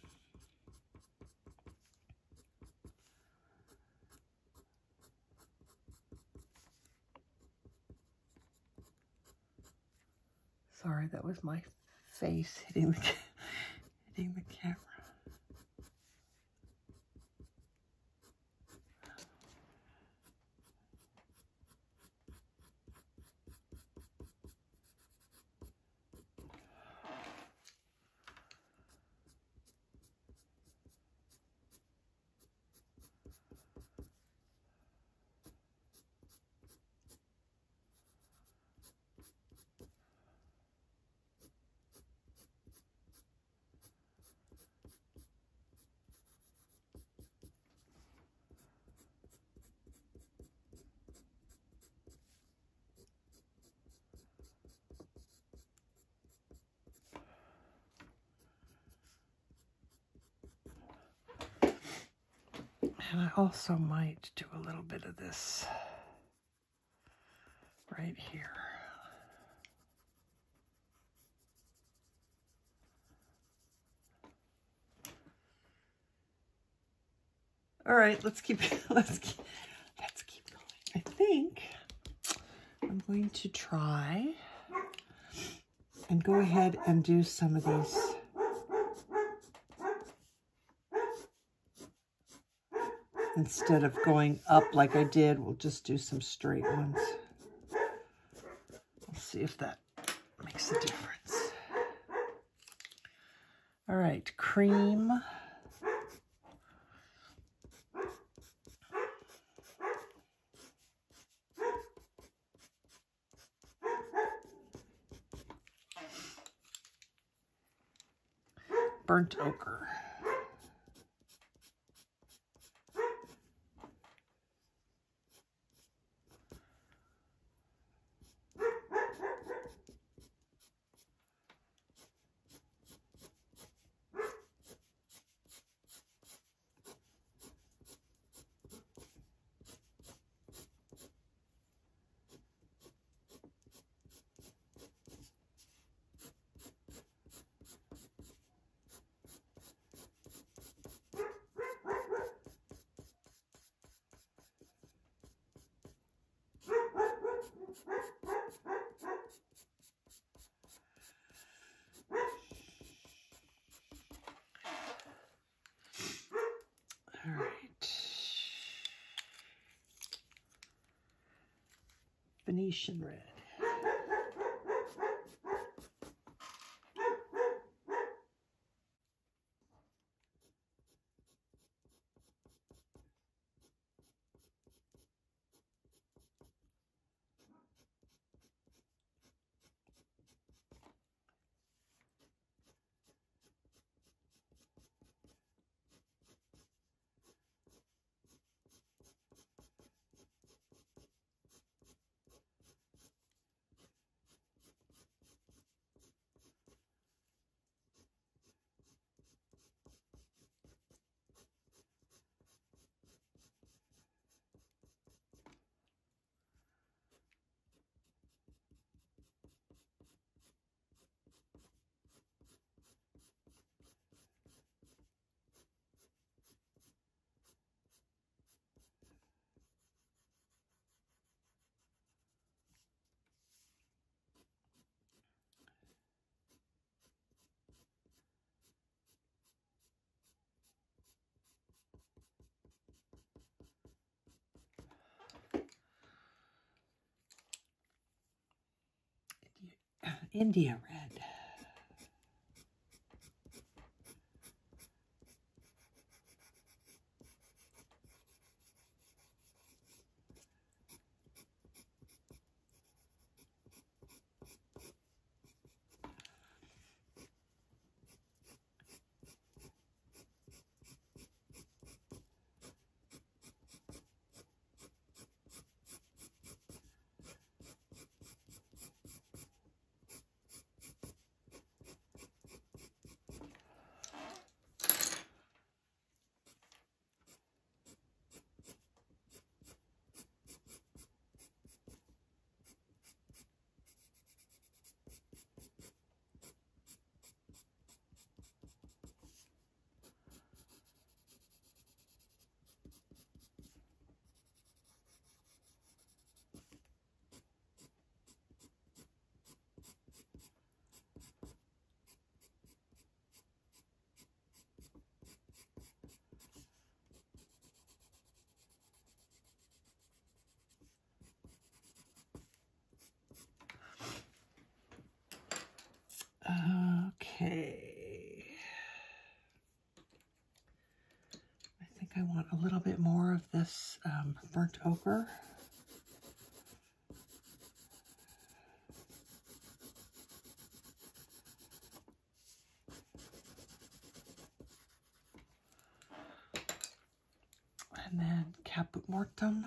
Sorry, that was my face hitting the camera. And I also might do a little bit of this right here. All right, let's keep going. I think I'm going to try and go ahead and do some of these instead of going up like I did. We'll just do some straight ones. We'll see if that makes a difference. All right, cream. Burnt ochre. All right. Venetian Red. India Red. Okay. I think I want a little bit more of this burnt ochre. And then Caput Mortem.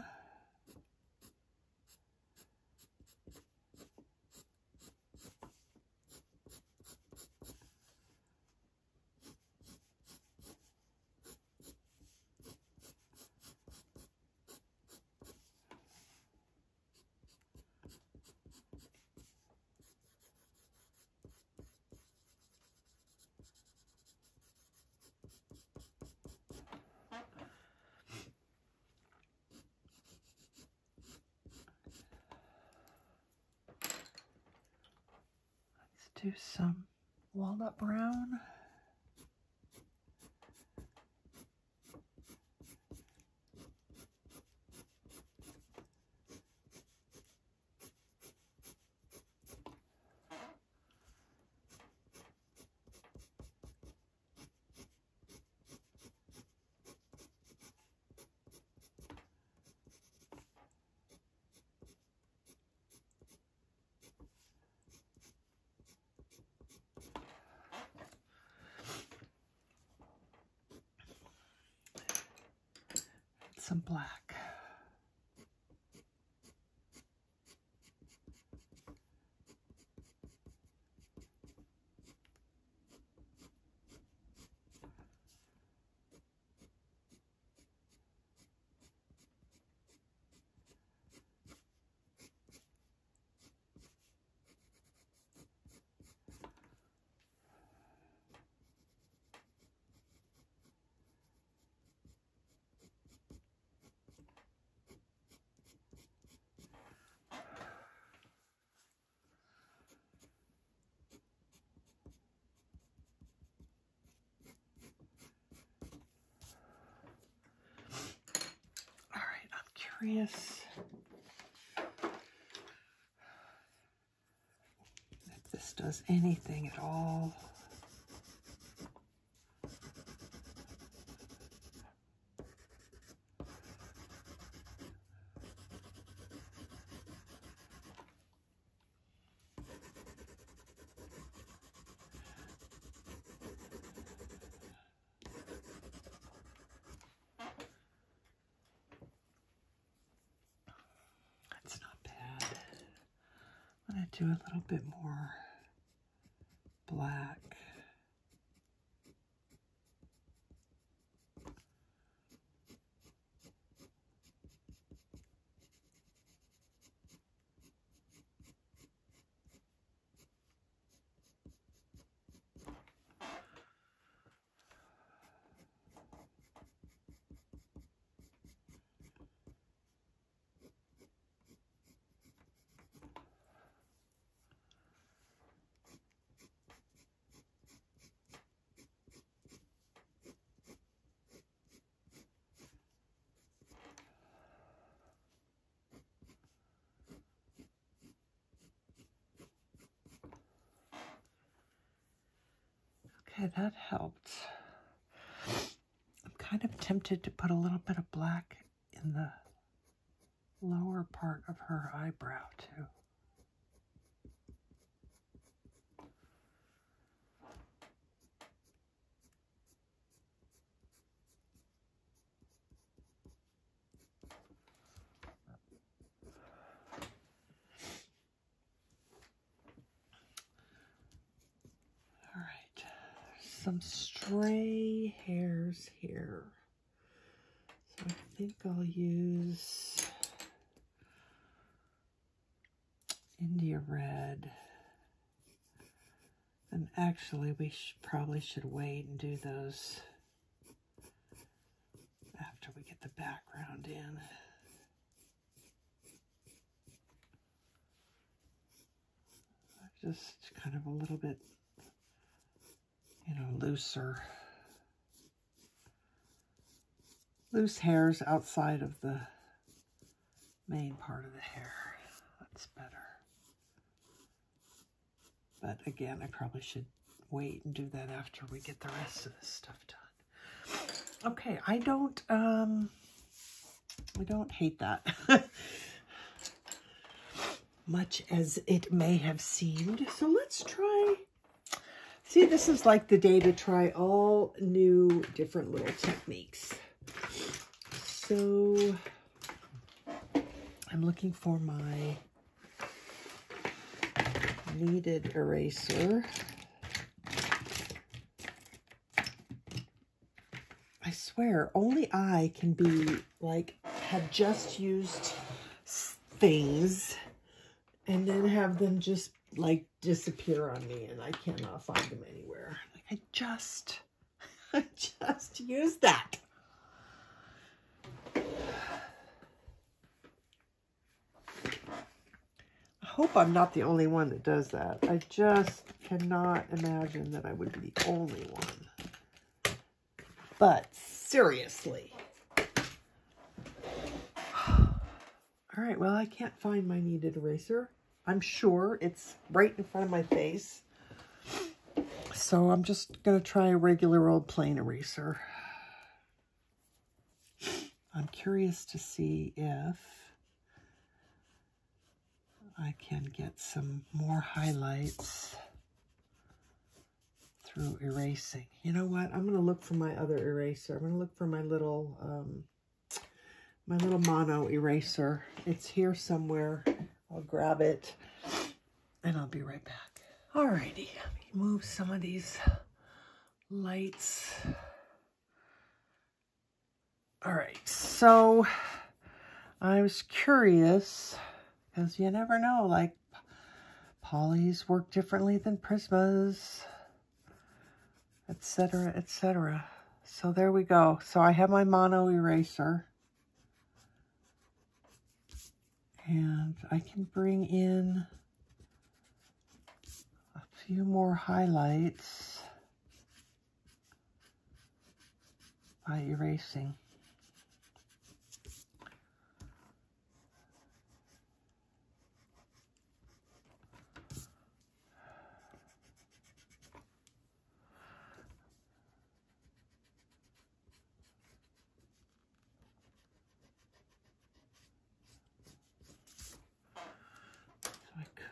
Do some Walnut Brown. Some black. Curious if this does anything at all. I'm going to do a little bit more black. Okay, that helped. I'm kind of tempted to put a little bit of black in the lower part of her eyebrow too. All right, some stray hairs here. So I think I'll use India Red. And actually, we probably should wait and do those after we get the background in. Just kind of a little bit, you know, looser. Loose hairs outside of the main part of the hair. That's better. But again, I probably should wait and do that after we get the rest of this stuff done. Okay, I don't hate that. Much as it may have seemed. So let's try. See, this is like the day to try all new different little techniques. So I'm looking for my kneaded eraser. I swear, only I can be like, have just used things and then have them just like disappear on me and I cannot find them anywhere. Like I just used that. I hope I'm not the only one that does that. I just cannot imagine that I would be the only one. But seriously. All right, well, I can't find my kneaded eraser. I'm sure it's right in front of my face. So I'm just going to try a regular old plain eraser. I'm curious to see if I can get some more highlights through erasing. You know what? I'm going to look for my other eraser. I'm going to look for my little mono eraser. It's here somewhere. I'll grab it and I'll be right back. Alrighty, let me move some of these lights. All right, so I was curious because you never know, like polys work differently than Prismas, etc., etc. So there we go. So I have my mono eraser. And I can bring in a few more highlights by erasing.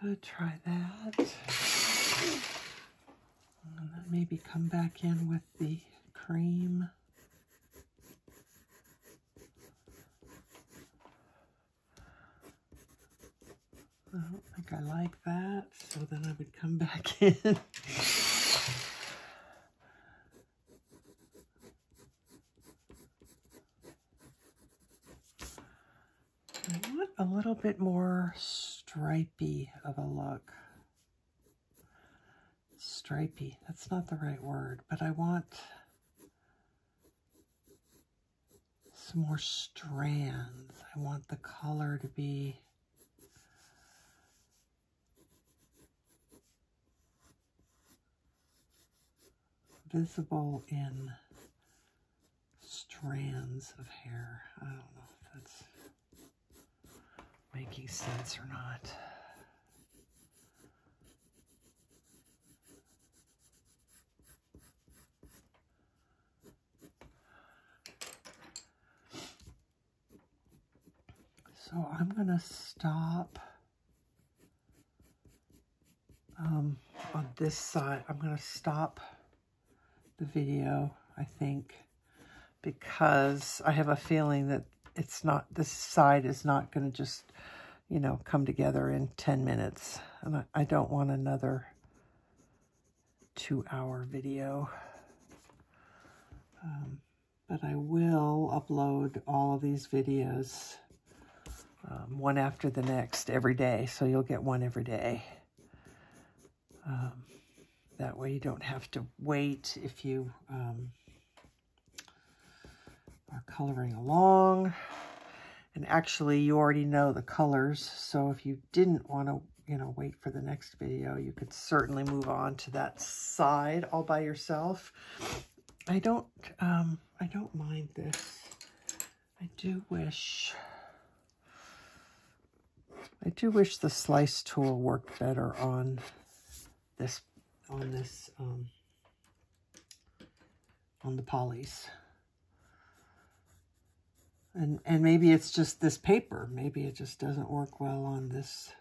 Could try that, and then maybe come back in with the cream. I don't think I like that, so then I would come back in. I want a little bit more stripey of a look. Stripey, that's not the right word, but I want some more strands. I want the color to be visible in strands of hair. I don't know if that's making sense or not. So I'm going to stop on this side. I'm going to stop the video, I think, because I have a feeling that it's not, this side is not going to just, you know, come together in 10 minutes. And I don't want another 2-hour video. But I will upload all of these videos one after the next every day. So you'll get one every day. That way you don't have to wait if you are coloring along. And actually you already know the colors. So if you didn't want to, you know, wait for the next video, you could certainly move on to that side all by yourself. I don't mind this. I do wish the slice tool worked better on this, on the polys. And maybe it's just this paper. Maybe it just doesn't work well on this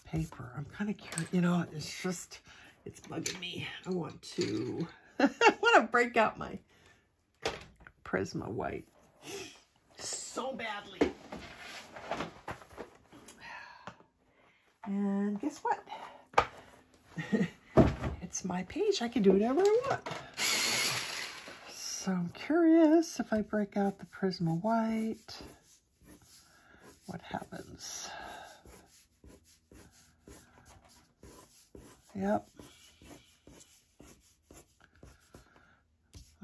paper. I'm kind of curious, you know, it's just, it's bugging me. I want to break out my Prisma white so badly. And guess what? It's my page. I can do whatever I want. So I'm curious if I break out the Prisma white, what happens? Yep.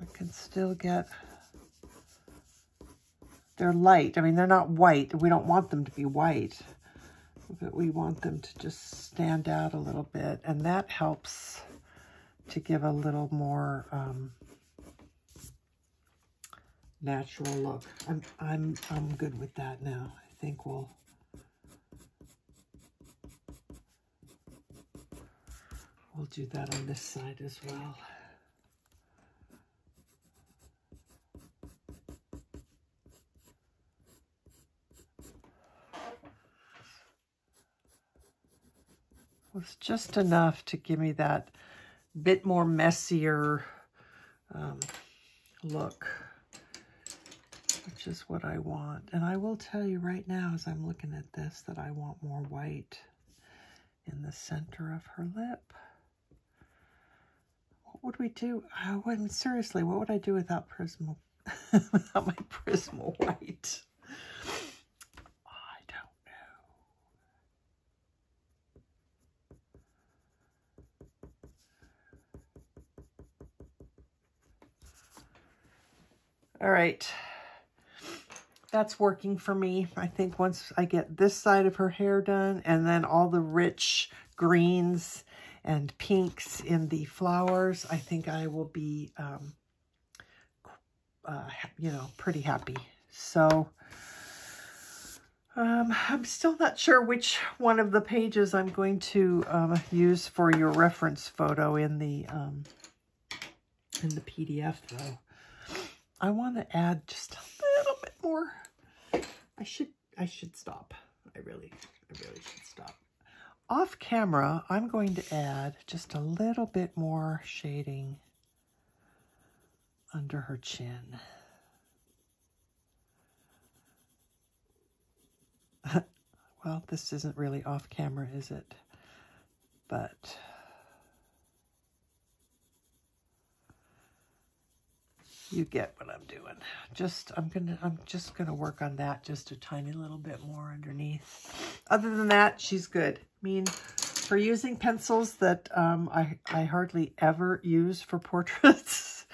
I can still get, they're light. I mean, they're not white. We don't want them to be white, but we want them to just stand out a little bit. And that helps to give a little more natural look. I'm good with that now. I think we'll do that on this side as well. Was just enough to give me that bit more messier look, which is what I want. And I will tell you right now, as I'm looking at this, that I want more white in the center of her lip. What would we do? Seriously, what would I do without Prisma, without my Prisma white? All right, that's working for me. I think once I get this side of her hair done and then all the rich greens and pinks in the flowers, I think I will be, you know, pretty happy. So I'm still not sure which one of the pages I'm going to use for your reference photo in the PDF though. I want to add just a little bit more. I should stop. I really should stop. Off camera, I'm going to add just a little bit more shading under her chin. Well, this isn't really off camera, is it? But you get what I'm doing. I'm just gonna work on that just a tiny little bit more underneath. Other than that, she's good. I mean, for using pencils that I hardly ever use for portraits,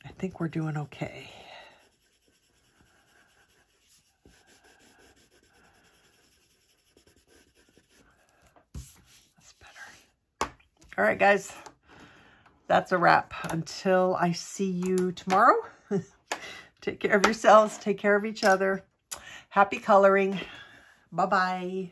I think we're doing okay. That's better. All right, guys. That's a wrap. Until I see you tomorrow, take care of yourselves, take care of each other. Happy coloring. Bye-bye.